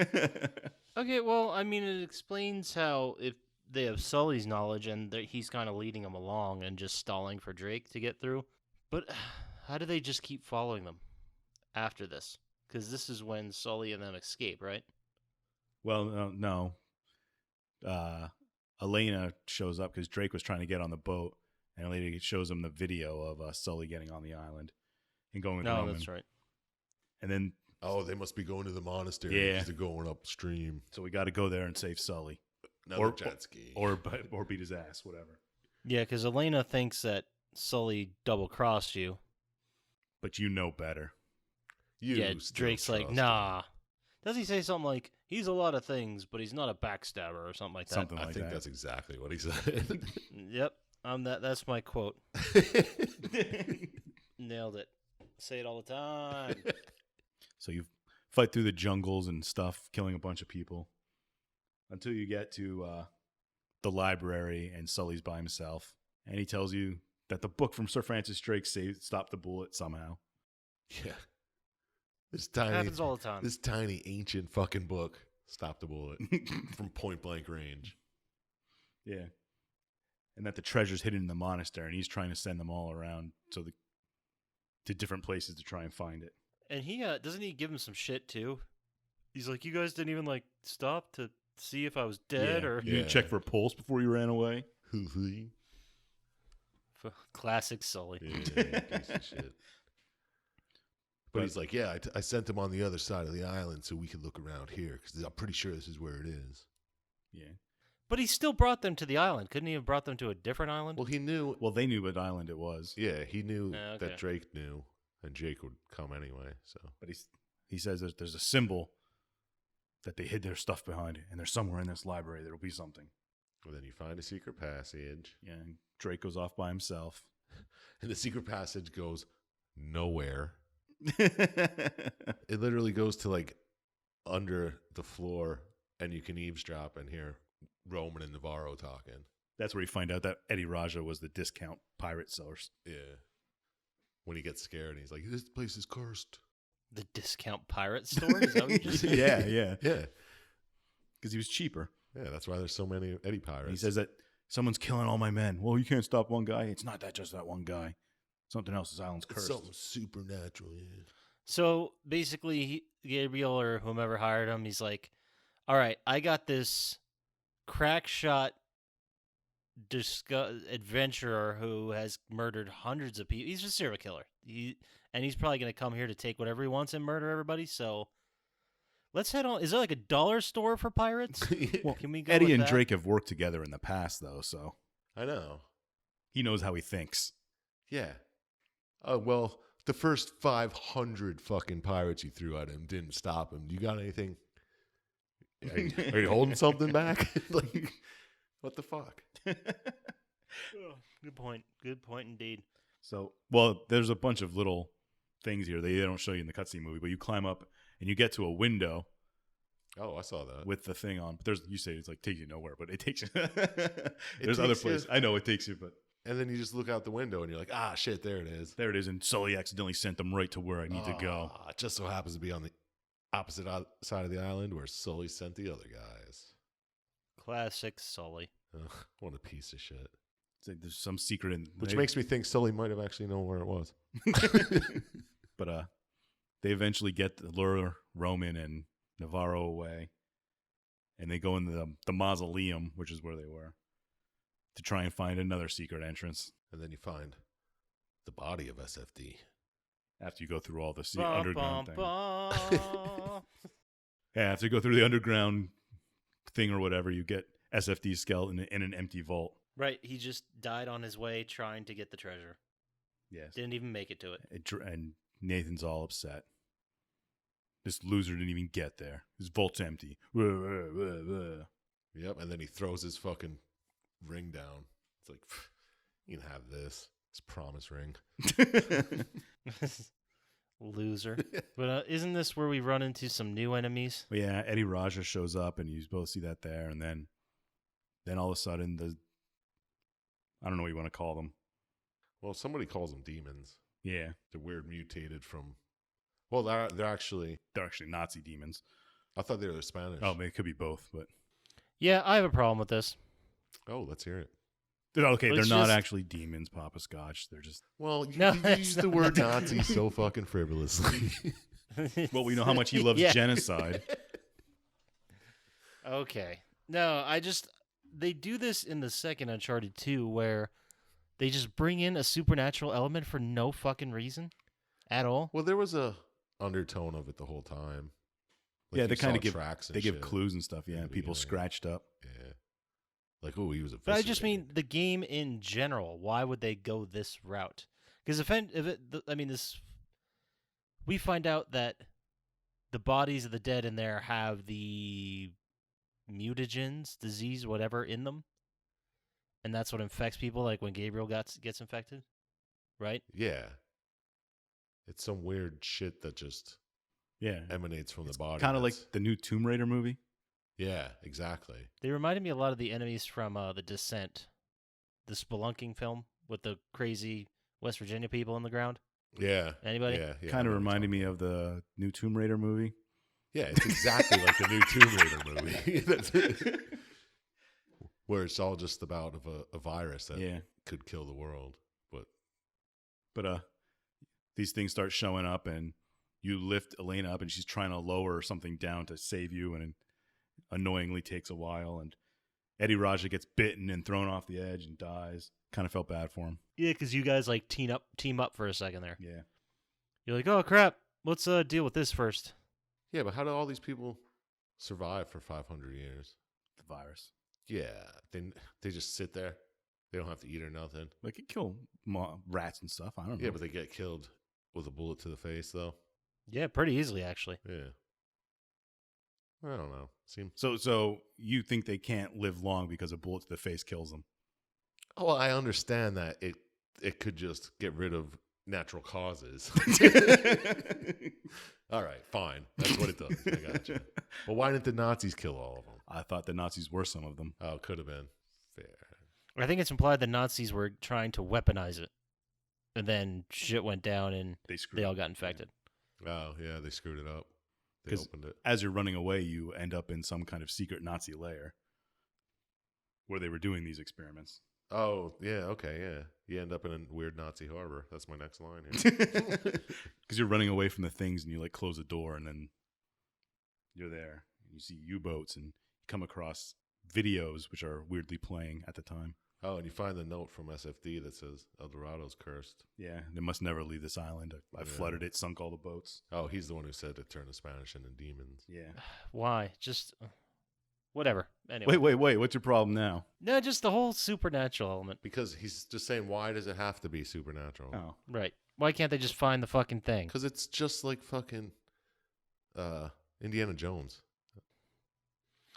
Okay, well, I mean, it explains how if they have Sully's knowledge and he's kind of leading them along and just stalling for Drake to get through. But how do they just keep following them after this? Because this is when Sully and them escape, right? Well, no. Elena shows up because Drake was trying to get on the boat, and Elena shows him the video of Sully getting on the island and going with No, Roman. that's right. And then, Oh, they must be going to the monastery. Yeah. Because they're going upstream. so we got to go there and save Sully. Another jet ski. Or beat his ass, whatever. Yeah, because Elena thinks that Sully double-crossed you. But you know better. You Yeah, still Drake's like, trust nah. him. Does he say something like, he's a lot of things, but he's not a backstabber or something like that? Something I like think that. that's exactly what he said. Yep. That's my quote. Nailed it. Say it all the time. So you fight through the jungles and stuff, killing a bunch of people, until you get to the library, and Sully's by himself, and he tells you that the book from Sir Francis Drake stopped the bullet somehow. Yeah. This It tiny, happens all the time. this tiny ancient fucking book stopped the bullet from point blank range. Yeah. And that the treasure's hidden in the monastery, and he's trying to send them all around to different places to try and find it. And he doesn't he give him some shit too? He's like, you guys didn't even like stop to see if I was dead or You didn't check for a pulse before you ran away. Classic Sully. Yeah, piece of shit. But he's like, yeah, I sent him on the other side of the island so we could look around here because I'm pretty sure this is where it is. Yeah. But he still brought them to the island. Couldn't he have brought them to a different island? Well, he knew. Well, they knew what island it was. Yeah, he knew Okay. that Drake knew, and Jake would come anyway. So, But he says there's a symbol that they hid their stuff behind, and there's somewhere in this library there'll be something. well, then you find a secret passage, Yeah, and Drake goes off by himself. and the secret passage goes nowhere. It literally goes to like under the floor, and you can eavesdrop and hear Roman and Navarro talking. That's where you find out that Eddie Raja was the discount pirate source. Yeah. When he gets scared, he's like, "This place is cursed." The discount pirate store? Is that what you just said? yeah. Yeah. Because he was cheaper. Yeah, that's why there's so many Eddie pirates. He says that someone's killing all my men. Well, you can't stop one guy. It's not just that one guy. Something else. This island's it's cursed. something supernatural. Yeah. So basically, Gabriel or whomever hired him, he's like, all right, I got this crack shot adventurer who has murdered hundreds of people. He's a serial killer. And he's probably going to come here to take whatever he wants and murder everybody. So let's head on. Is there like a dollar store for pirates? Well, Can we go Eddie with and that? Drake have worked together in the past, though, so I know. he knows how he thinks. Yeah. Well, the first 500 fucking pirates you threw at him didn't stop him. You got anything? Are you holding something back? Like, what the fuck? Oh, good point. Good point indeed. So, well, there's a bunch of little things here they don't show you in the cutscene movie, but you climb up and you get to a window Oh, I saw that. with the thing on. But you say it's like takes you nowhere, but it takes you. There's other takes you- places. I know it takes you, but And then you just look out the window and you're like, ah, shit, there it is. there it is. And Sully accidentally sent them right to where I need to go. Ah, it just so happens to be on the opposite side of the island where Sully sent the other guys. Classic Sully. Ugh, what a piece of shit. It's like there's some secret in Which makes me think Sully might have actually known where it was. But they eventually get the lure Roman and Navarro away, and they go into the mausoleum, which is where they were, to try and find another secret entrance. And then you find the body of SFD. After you go through all the Bum, underground bum, thing. bum. Yeah, after you go through the underground thing or whatever, you get SFD's skeleton in an empty vault. Right, he just died on his way trying to get the treasure. Yes. Didn't even make it to it. And Nathan's all upset. This loser didn't even get there. His vault's empty. Yep, and then he throws his fucking ring down. It's like, you can have this. It's promise ring. Loser. But isn't this where we run into some new enemies? But yeah, Eddie Raja shows up, and you both see that there, and then all of a sudden I don't know what you want to call them. Well, somebody calls them demons. Yeah, They're weird mutated from. Well, they're actually. they're actually Nazi demons. I thought they were Spanish. Oh, it could be both, but Yeah, I have a problem with this. Oh, let's hear it. they're It's not just- actually demons, Poppascotch. They're just Well, you, No, you that's use the not- word Nazi so fucking frivolously. well, we know how much he loves Yeah. genocide. Okay. No, they do this in the second Uncharted 2 where they just bring in a supernatural element for no fucking reason at all. Well, there was a undertone of it the whole time. Yeah, you they kinda saw give- tracks and They give shit. clues and stuff. in Yeah, the people beginning. scratched up. Yeah, like oh, he was a. But I just mean the game in general. Why would they go this route? Because we find out that the bodies of the dead in there have the mutagens, disease, whatever in them, and that's what infects people, like when Gabriel gets infected, right? Yeah. It's some weird shit that just Yeah. emanates from the body. Kind of like that's- the new Tomb Raider movie. Yeah, exactly. They reminded me a lot of the enemies from The Descent, the spelunking film with the crazy West Virginia people in the ground. Yeah. Anybody? Yeah. Yeah, I Kind know of what you're reminded talking me of the new Tomb Raider movie. Yeah, it's exactly like the new Tomb Raider movie. That's where it's all just about a virus that Yeah. could kill the world. But these things start showing up, and you lift Elena up, and she's trying to lower something down to save you, and it annoyingly takes a while. And Eddie Raja gets bitten and thrown off the edge and dies. Kind of felt bad for him. Yeah, because you guys like team up for a second there. Yeah. You're like, oh crap, let's deal with this first. Yeah, but how do all these people survive for 500 years? The virus. Yeah, they just sit there. They don't have to eat or nothing. They could kill rats and stuff. I don't know. Yeah, but they get killed with a bullet to the face, though. Yeah, pretty easily actually. Yeah. I don't know. So you think they can't live long because a bullet to the face kills them? Oh, well, I understand that it could just get rid of natural causes. All right, fine. That's what it does. I gotcha. But why didn't the Nazis kill all of them? I thought the Nazis were some of them. Oh, could have been. Fair. I think it's implied the Nazis were trying to weaponize it, and then shit went down and they all got infected. Oh, yeah, they screwed it up. They 'Cause opened it. As you're running away, you end up in some kind of secret Nazi lair where they were doing these experiments. Oh, yeah, okay, yeah. You end up in a weird Nazi harbor. That's my next line here. Because you're running away from the things, and you like close the door, and then you're there. You see U-boats, and you come across videos which are weirdly playing at the time. Oh, and you find the note from SFD that says El Dorado's cursed. Yeah, they must never leave this island. I Yeah. flooded it, sunk all the boats. Oh, he's the one who said to turn the Spanish into demons. Yeah. Why? Just whatever. Anyway. Wait. What's your problem now? No, just the whole supernatural element. Because he's just saying, why does it have to be supernatural? Oh. Right. Why can't they just find the fucking thing? Because it's just like fucking Indiana Jones.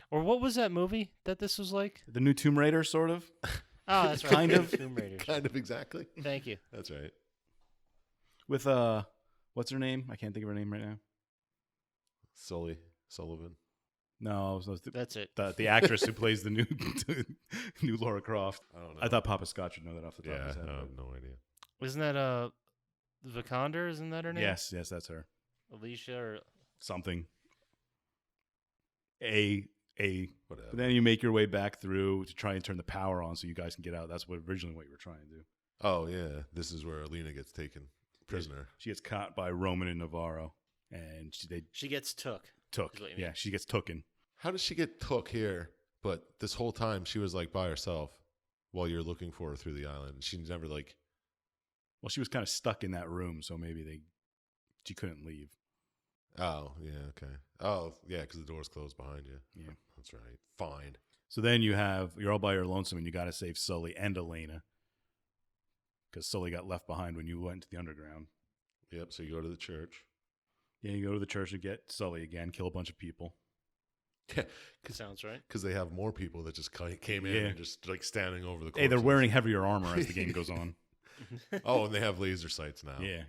Or what was that movie that this was like? The new Tomb Raider, sort of? Oh, that's right. Kind of. Tomb Raiders. Kind of exactly. Thank you. That's right. With, what's her name? I can't think of her name right now. Sullivan. No, That's it. the actress who plays the new Laura Croft. I don't know. I thought Poppascotch would know that off the top of Yeah, his head. I but- have no idea. Isn't that Vikander? Isn't that her name? Yes, that's her. Alicia or Something. Whatever. But then you make your way back through to try and turn the power on so you guys can get out. That's originally what you were trying to do. Oh, yeah. This is where Alina gets taken prisoner. She gets caught by Roman and Navarro, and they she gets took. took. Is what you mean. Yeah, she gets tooken. How does she get took here? But this whole time she was like by herself while you're looking for her through the island. She's never like. Well, she was kind of stuck in that room, so maybe she couldn't leave. Oh, yeah, okay. Oh, yeah, because the door's closed behind you. Yeah. That's right. Fine. So then you're all by your lonesome, and you got to save Sully and Elena because Sully got left behind when you went to the underground. Yep, so you go to the church. Yeah, you go to the church and get Sully again, kill a bunch of people. Yeah, Sounds right. because they have more people that just came in Yeah. and just like standing over the corpses. Hey, they're wearing heavier armor as the game goes on. Oh, and they have laser sights now. Yeah.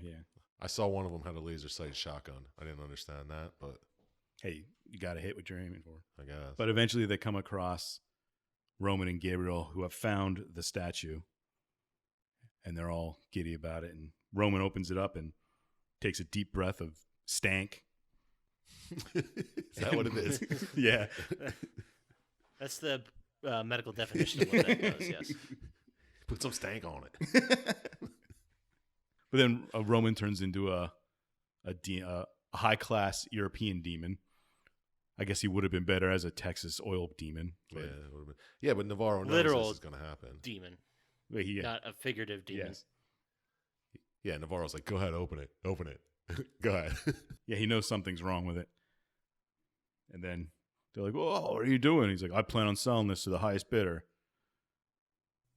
I saw one of them had a laser sight shotgun. I didn't understand that, but Hey, you got to hit what you're aiming for. I guess. But eventually they come across Roman and Gabriel, who have found the statue, and they're all giddy about it. And Roman opens it up and takes a deep breath of stank. Is that what it is? Yeah. That's the medical definition of what that was. Yes. Put some stank on it. But then Roman turns into a high-class European demon. I guess he would have been better as a Texas oil demon. Yeah, But it would've been. Yeah, but Navarro knows Literal this is going to happen. Demon, he, not a figurative demon. yes. Yeah, Navarro's like, go ahead, open it. Go ahead. Yeah, he knows something's wrong with it. And then they're like, "Oh, what are you doing?" He's like, "I plan on selling this to the highest bidder."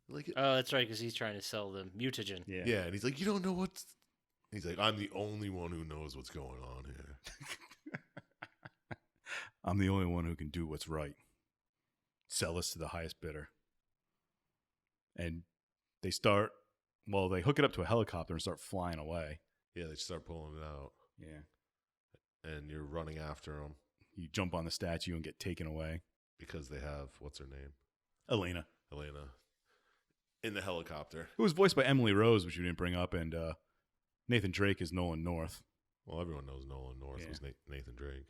Like, Oh, that's right, because he's trying to sell the mutagen. yeah, and he's like, you don't know what's. He's like, I'm the only one who knows what's going on here. I'm the only one who can do what's right. Sell us to the highest bidder. and they hook it up to a helicopter and start flying away. Yeah, they start pulling it out. Yeah. And you're running after them. You jump on the statue and get taken away. Because they have, what's her name? Elena. In the helicopter. Who was voiced by Emily Rose, which you didn't bring up, and Nathan Drake is Nolan North. Well, everyone knows Nolan North was Nathan Drake.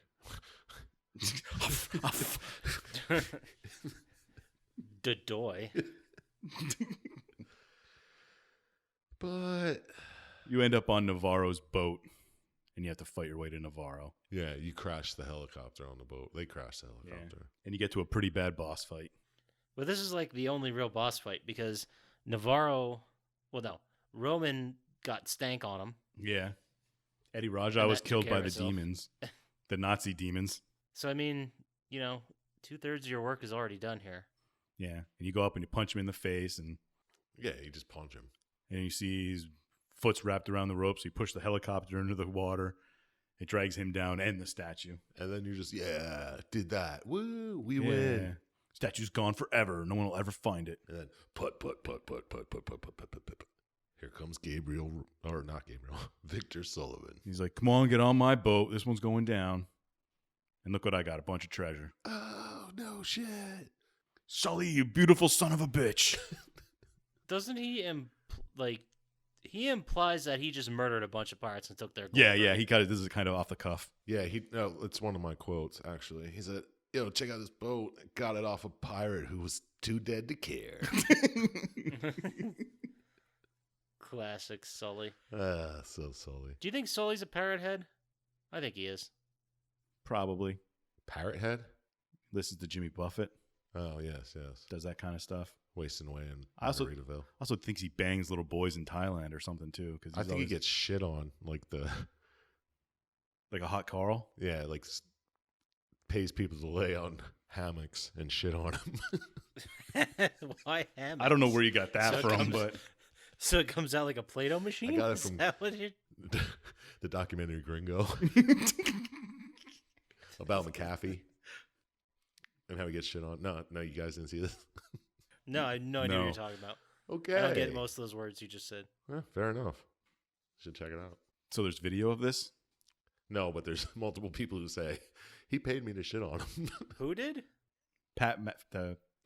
Dodoy. But you end up on Navarro's boat, and you have to fight your way to Navarro. Yeah, you crash the helicopter on the boat. They crash the helicopter. Yeah. And you get to a pretty bad boss fight. But this is like the only real boss fight because Roman got stank on him. Yeah. Eddie Raja was killed by the demons, the Nazi demons. So, I mean, 2/3 of your work is already done here. Yeah. And you go up and you punch him in the face. And yeah, you just punch him. And you see his foot's wrapped around the rope, so you push the helicopter into the water. It drags him down and the statue. And then you just, did that. Woo, we win. Statue's gone forever. No one will ever find it. And then put. Here comes Victor Sullivan. He's like, come on, get on my boat. This one's going down. And look what I got, a bunch of treasure. Oh, no shit. Sully, you beautiful son of a bitch. Doesn't he, he implies that he just murdered a bunch of pirates and took their gold. Yeah, this is kind of off the cuff. Yeah, it's one of my quotes, actually. He said, check out this boat. I got it off a pirate who was too dead to care. Classic Sully. So Sully. Do you think Sully's a parrot head? I think he is. Probably. Parrot head? This is the Jimmy Buffett. Oh, yes. Does that kind of stuff. Wasting away in Margaritaville. Also thinks he bangs little boys in Thailand or something, too. I think he gets shit on, like a hot Carl? Yeah, pays people to lay on hammocks and shit on him. Why hammocks? I don't know where you got that from, but... So it comes out like a Play-Doh machine? I got it from the documentary Gringo about McAfee and how he gets shit on. No, you guys didn't see this? No, I know what you're talking about. Okay. I don't get most of those words you just said. Fair enough. Should check it out. So there's video of this? No, but there's multiple people who say, he paid me to shit on him. Who did? The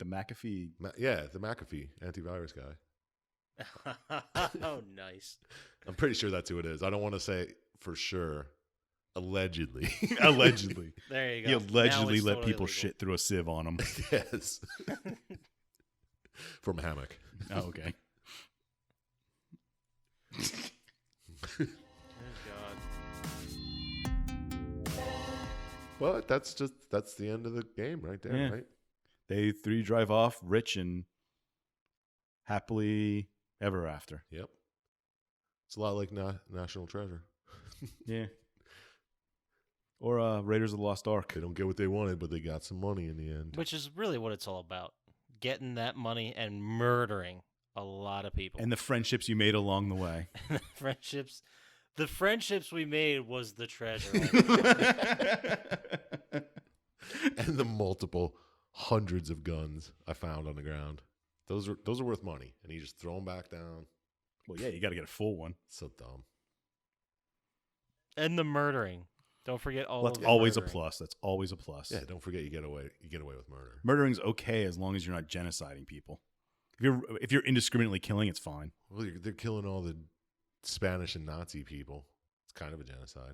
McAfee. The McAfee antivirus guy. Oh, nice. I'm pretty sure that's who it is. I don't want to say for sure. Allegedly. Allegedly. There you go. He allegedly let totally people illegal. shit through a sieve on him. Yes. From a hammock. Oh, okay. Oh, God. But that's the end of the game right there, right? They three drive off rich and happily ever after. Yep. It's a lot like National Treasure. Yeah. Or Raiders of the Lost Ark. They don't get what they wanted, but they got some money in the end. Which is really what it's all about. Getting that money and murdering a lot of people. And the friendships you made along the way. The friendships we made was the treasure. And the multiple hundreds of guns I found on the ground. Those are worth money. And you just throw them back down. Well, yeah, you got to get a full one. So dumb. And the murdering. Don't forget all of That's the always murdering. a plus. That's always a plus. Yeah, don't forget you get away with murder. Murdering's okay as long as you're not genociding people. If you're indiscriminately killing, it's fine. Well, they're killing all the Spanish and Nazi people. It's kind of a genocide.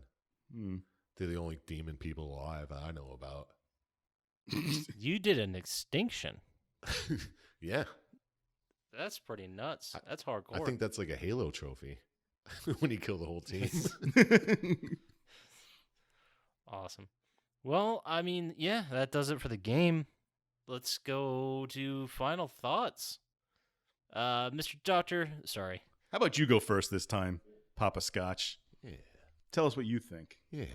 They're the only demon people alive I know about. You did an extinction. Yeah. That's pretty nuts. That's hardcore. I think that's like a Halo trophy when you kill the whole team. Awesome. Well, I mean, yeah, that does it for the game. Let's go to final thoughts. Mr. Doctor, sorry. How about you go first this time, Poppascotch? Yeah. Tell us what you think. Yeah.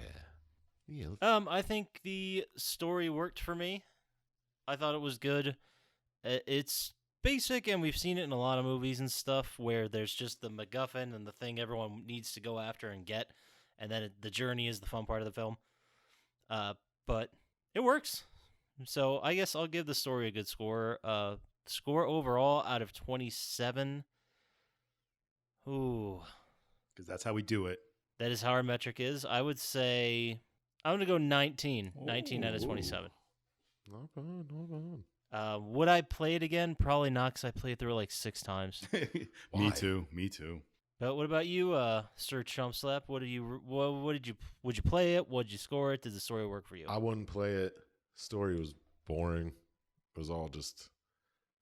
I think the story worked for me. I thought it was good. It's basic, and we've seen it in a lot of movies and stuff where there's just the MacGuffin and the thing everyone needs to go after and get, and then the journey is the fun part of the film. But it works. So I guess I'll give the story a good score. Score overall out of 27. Ooh, Because that's how we do it. that is how our metric is. I would say I'm going to go 19. 19 out of 27. Not bad, not bad. Would I play it again? Probably not, because I played through it like 6 times. Me too. Me too. But what about you, Sir Chump Slap? Would you play it? Would you score it? Did the story work for you? I wouldn't play it. Story was boring. It was all just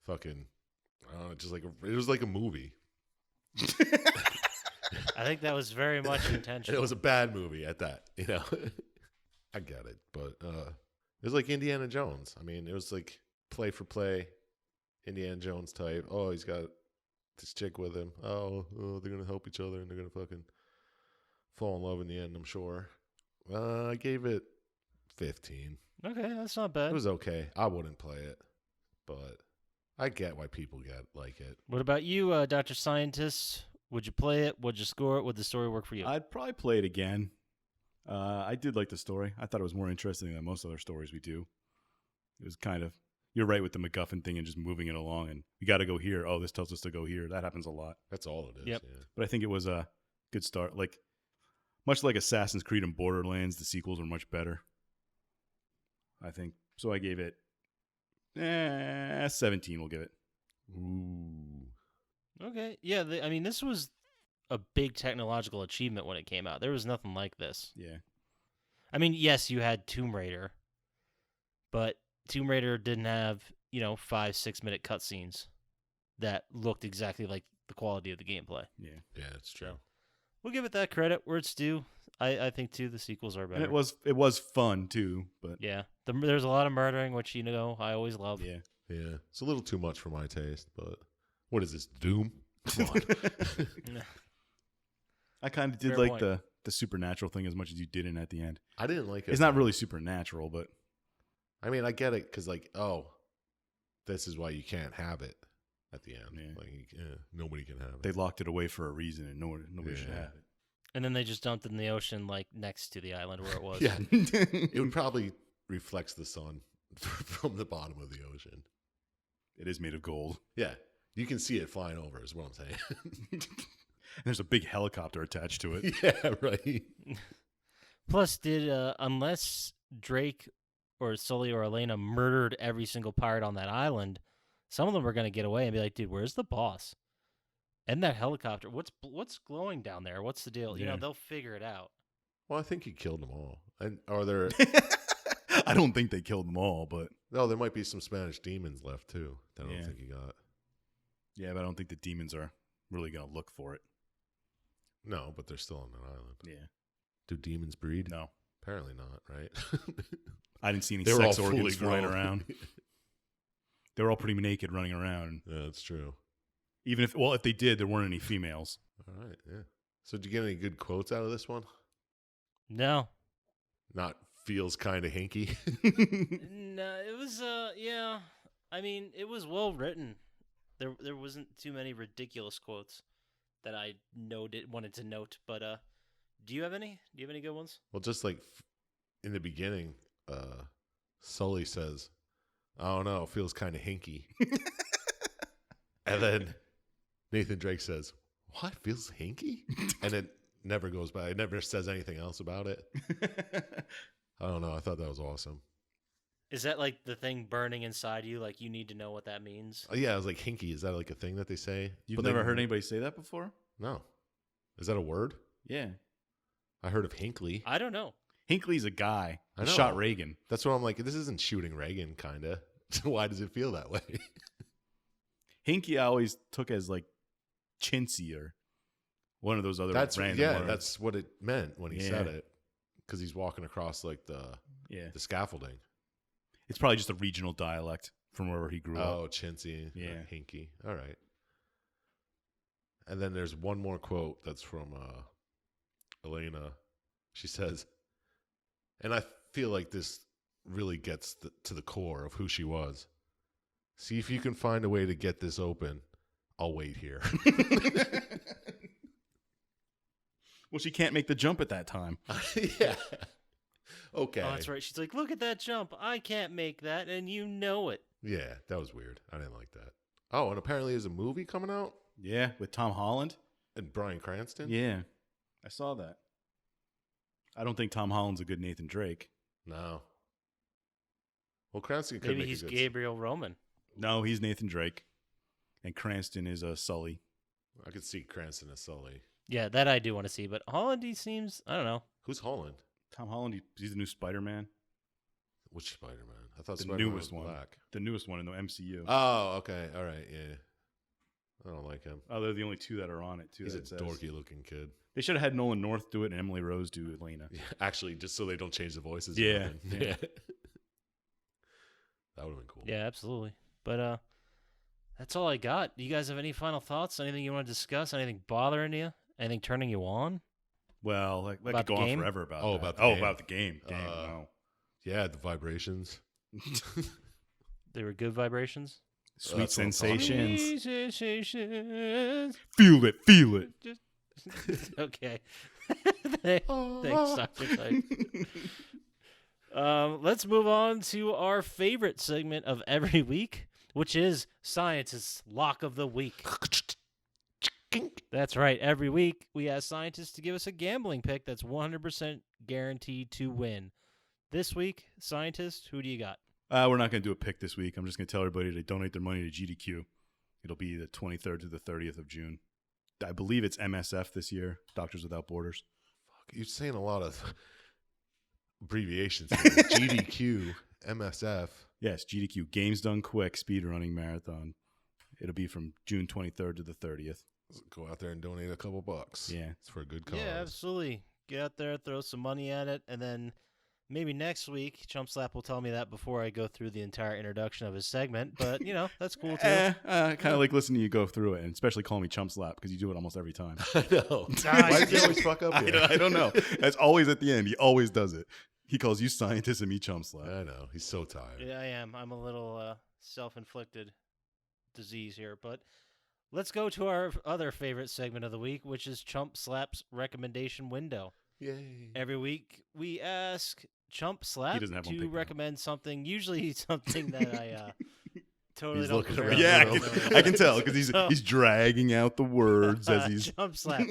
fucking, I don't know, just like it was like a movie. I think that was very much And intentional. it was a bad movie at that, you know. I get it, but it was like Indiana Jones. I mean, it was like play for play, Indiana Jones type. Oh, he's got this chick with him. Oh, they're gonna help each other and they're gonna fucking fall in love in the end, I'm sure. I gave it 15. Okay, that's not bad. It was okay. I wouldn't play it, but I get why people like it. What about you, Dr. Scientist? Would you play it? Would you score it? Would the story work for you? I'd probably play it again. I did like the story. I thought it was more interesting than most other stories we do. It was kind of, you're right with the MacGuffin thing and just moving it along. And we got to go here. Oh, this tells us to go here. That happens a lot. That's all it is. Yep. Yeah. But I think it was a good start. Like, much like Assassin's Creed and Borderlands, the sequels are much better. I think. So I gave it 17. We'll give it. Ooh. Okay, yeah. I mean, this was a big technological achievement when it came out. There was nothing like this. Yeah. I mean, yes, you had Tomb Raider, but Tomb Raider didn't have 5-6 minute cutscenes that looked exactly like the quality of the gameplay. Yeah. Yeah, it's true. We'll give it that credit where it's due. I think too the sequels are better. And it was fun too, but Yeah, there's a lot of murdering, which I always love. yeah. Yeah, it's a little too much for my taste, but what is this, Doom? Come on. I kind of did Fair like point. the supernatural thing as much as you didn't at the end. I didn't like it. It's not really supernatural, but I mean, I get it because, like, oh, this is why you can't have it at the end. Yeah. Like, nobody can have it. they locked it away for a reason, and nobody should Yeah. have it. And then they just dumped it in the ocean, like next to the island where it was. Yeah, it would probably reflects the sun from the bottom of the ocean. It is made of gold. Yeah, you can see it flying over. Is what I'm saying. And there's a big helicopter attached to it. Yeah, right. Plus, unless Drake or Sully or Elena murdered every single pirate on that island, some of them are going to get away and be like, dude, where's the boss? And that helicopter, what's glowing down there? What's the deal? Yeah. They'll figure it out. Well, I think he killed them all. And are there? I don't think they killed them all, but No, there might be some Spanish demons left too. That I don't Yeah. think he got. yeah, but I don't think the demons are really going to look for it. No, but they're still on that island. Yeah. Do demons breed? No. Apparently not, right? I didn't see any They were all sex organs fully flying grown. around. They were all pretty naked running around. Yeah, that's true. Even if they did, there weren't any females. All right, yeah. So did you get any good quotes out of this one? No. Not feels kind of hinky. No, it was, yeah. I mean, it was well written. There wasn't too many ridiculous quotes that I wanted to note, but do you have any? Do you have any good ones? Well, just like in the beginning, Sully says, I don't know, it feels kind of hinky. And then Nathan Drake says, what, feels hinky? And it never goes by. It never says anything else about it. I don't know. I thought that was awesome. Is that like the thing burning inside you? Like you need to know what that means? Oh, yeah, I was like, hinky. Is that like a thing that they say? You've But never they- heard anybody say that before? No. Is that a word? Yeah. I heard of Hinkley. I don't know. Hinckley's a guy I who know. shot Reagan. That's what I'm like. This isn't shooting Reagan, kind of. Why does it feel that way? Hinky I always took as like chintzy or one of those other That's random words. that's what it meant when he said Yeah. it, because he's walking across like the scaffolding. It's probably just a regional dialect from wherever he grew up. Oh, chintzy, Yeah. hinky. All right. And then there's one more quote that's from Elena. She says, and I feel like this really gets to the core of who she was. See if you can find a way to get this open. I'll wait here. Well, she can't make the jump at that time. Yeah. Okay. Oh, that's right. She's like, look at that jump. I can't make that, and you know it. Yeah, that was weird. I didn't like that. Oh, and apparently there's a movie coming out Yeah, with Tom Holland. and Bryan Cranston. Yeah, I saw that. I don't think Tom Holland's a good Nathan Drake. No. Well, Cranston could Maybe make he's a good. Gabriel Roman. No, he's Nathan Drake, and Cranston is Sully. I could see Cranston as Sully. Yeah, that I do want to see. But Holland, he seems, I don't know. Who's Holland? Tom Holland, he's the new Spider-Man, Which Spider-Man? I thought the Spider-Man newest was one, black. the newest one in the MCU. Oh, okay. All right. Yeah. I don't like him. Oh, they're the only two that are on it too. He's a that it says. dorky-looking kid. They should have had Nolan North do it and Emily Rose do Elena. Yeah, actually, just so they don't change the voices. or Yeah, nothing. yeah. That would have been cool. Yeah, absolutely. But that's all I got. Do you guys have any final thoughts? Anything you want to discuss? Anything bothering you? Anything turning you on? Well, like About could go the on game? forever about Oh, that. about the game. About the game. Damn, no. Yeah, the vibrations. They were good vibrations. Sweet that's what I'm talking sensations. Sensations. Feel it, feel it. Okay. Thanks, Dr. Type. Let's move on to our favorite segment of every week, which is Syintist's Lock of the Week. That's right. Every week, we ask scientists to give us a gambling pick that's 100% guaranteed to win. This week, Syintist, who do you got? We're not going to do a pick this week. I'm just going to tell everybody to donate their money to GDQ. It'll be the 23rd to the 30th of June. I believe it's MSF this year, Doctors Without Borders. Fuck, you're saying a lot of abbreviations here. GDQ, MSF. Yes, GDQ, Games Done Quick Speedrunning Marathon. It'll be from June 23rd to the 30th. Go out there and donate a couple bucks. Yeah. It's for a good cause. Yeah, absolutely. Get out there, throw some money at it, and then maybe next week, Chump Slap will tell me that before I go through the entire introduction of his segment. But, that's cool, too. I kind of like listening to you go through it, and especially call me Chump Slap because you do it almost every time. I know. Nice. Why do you always fuck up here? I don't know. That's always at the end. He always does it. He calls you Syintist and me Chump Slap. I know. He's so tired. Yeah, I am. I'm a little self-inflicted disease here. But let's go to our other favorite segment of the week, which is Chump Slap's recommendation window. Yay. Every week, we ask Chump Slap doesn't have one to picked out. recommend something, usually something that I totally He's don't looking care around Yeah, the room. I can tell because So- he's dragging out the words as he's. Chump Slap.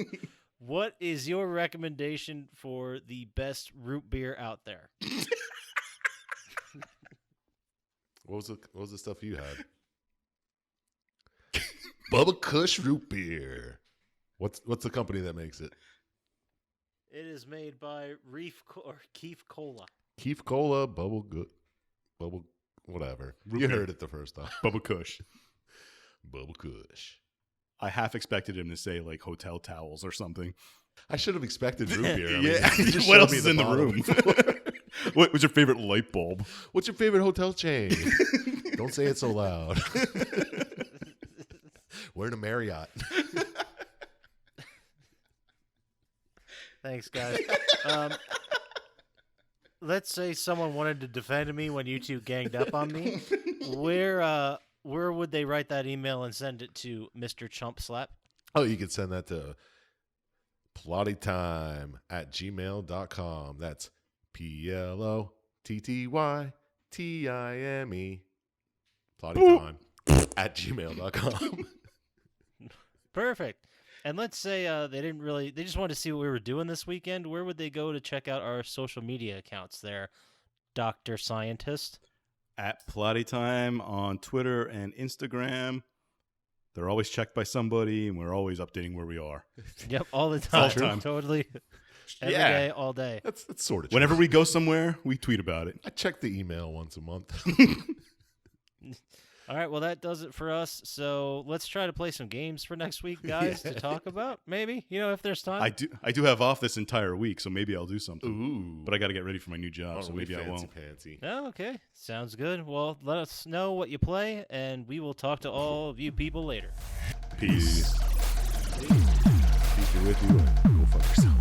What is your recommendation for the best root beer out there? What was the stuff you had? Bubba Kush root beer. What's the company that makes it? It is made by Keef Cola. Keef Cola, Bubble, whatever. Root You beer. heard it the first time. Bubba Kush. Bubba Kush. I half expected him to say like hotel towels or something. I should have expected root beer. I mean, Yeah. you just What showed else me is in the bottle room? before. What was your favorite light bulb? What's your favorite hotel chain? Don't say it so loud. We're in a Marriott. Thanks, guys. Let's say someone wanted to defend me when you two ganged up on me. Where would they write that email and send it to, Mr. Chump Slap? Oh, you can send that to plottytime@gmail.com. That's PLOTTYTIME. Plottytime@gmail.com. Perfect. And let's say they just wanted to see what we were doing this weekend. Where would they go to check out our social media accounts there, Dr. Syintist? At Plotty Time on Twitter and Instagram. They're always checked by somebody, and we're always updating where we are. Yep, all the All time. the time. Totally. Every Yeah. day, all day. That's sort of true. Whenever we go somewhere, we tweet about it. I check the email once a month. All right, well, that does it for us. So let's try to play some games for next week, guys, to talk about. Maybe, if there's time. I do have off this entire week, so maybe I'll do something. Ooh. But I got to get ready for my new job, so maybe I won't. Fancy. Oh, okay. Sounds good. Well, let us know what you play, and we will talk to all of you people later. Peace. Peace be with you. Go fuck yourself.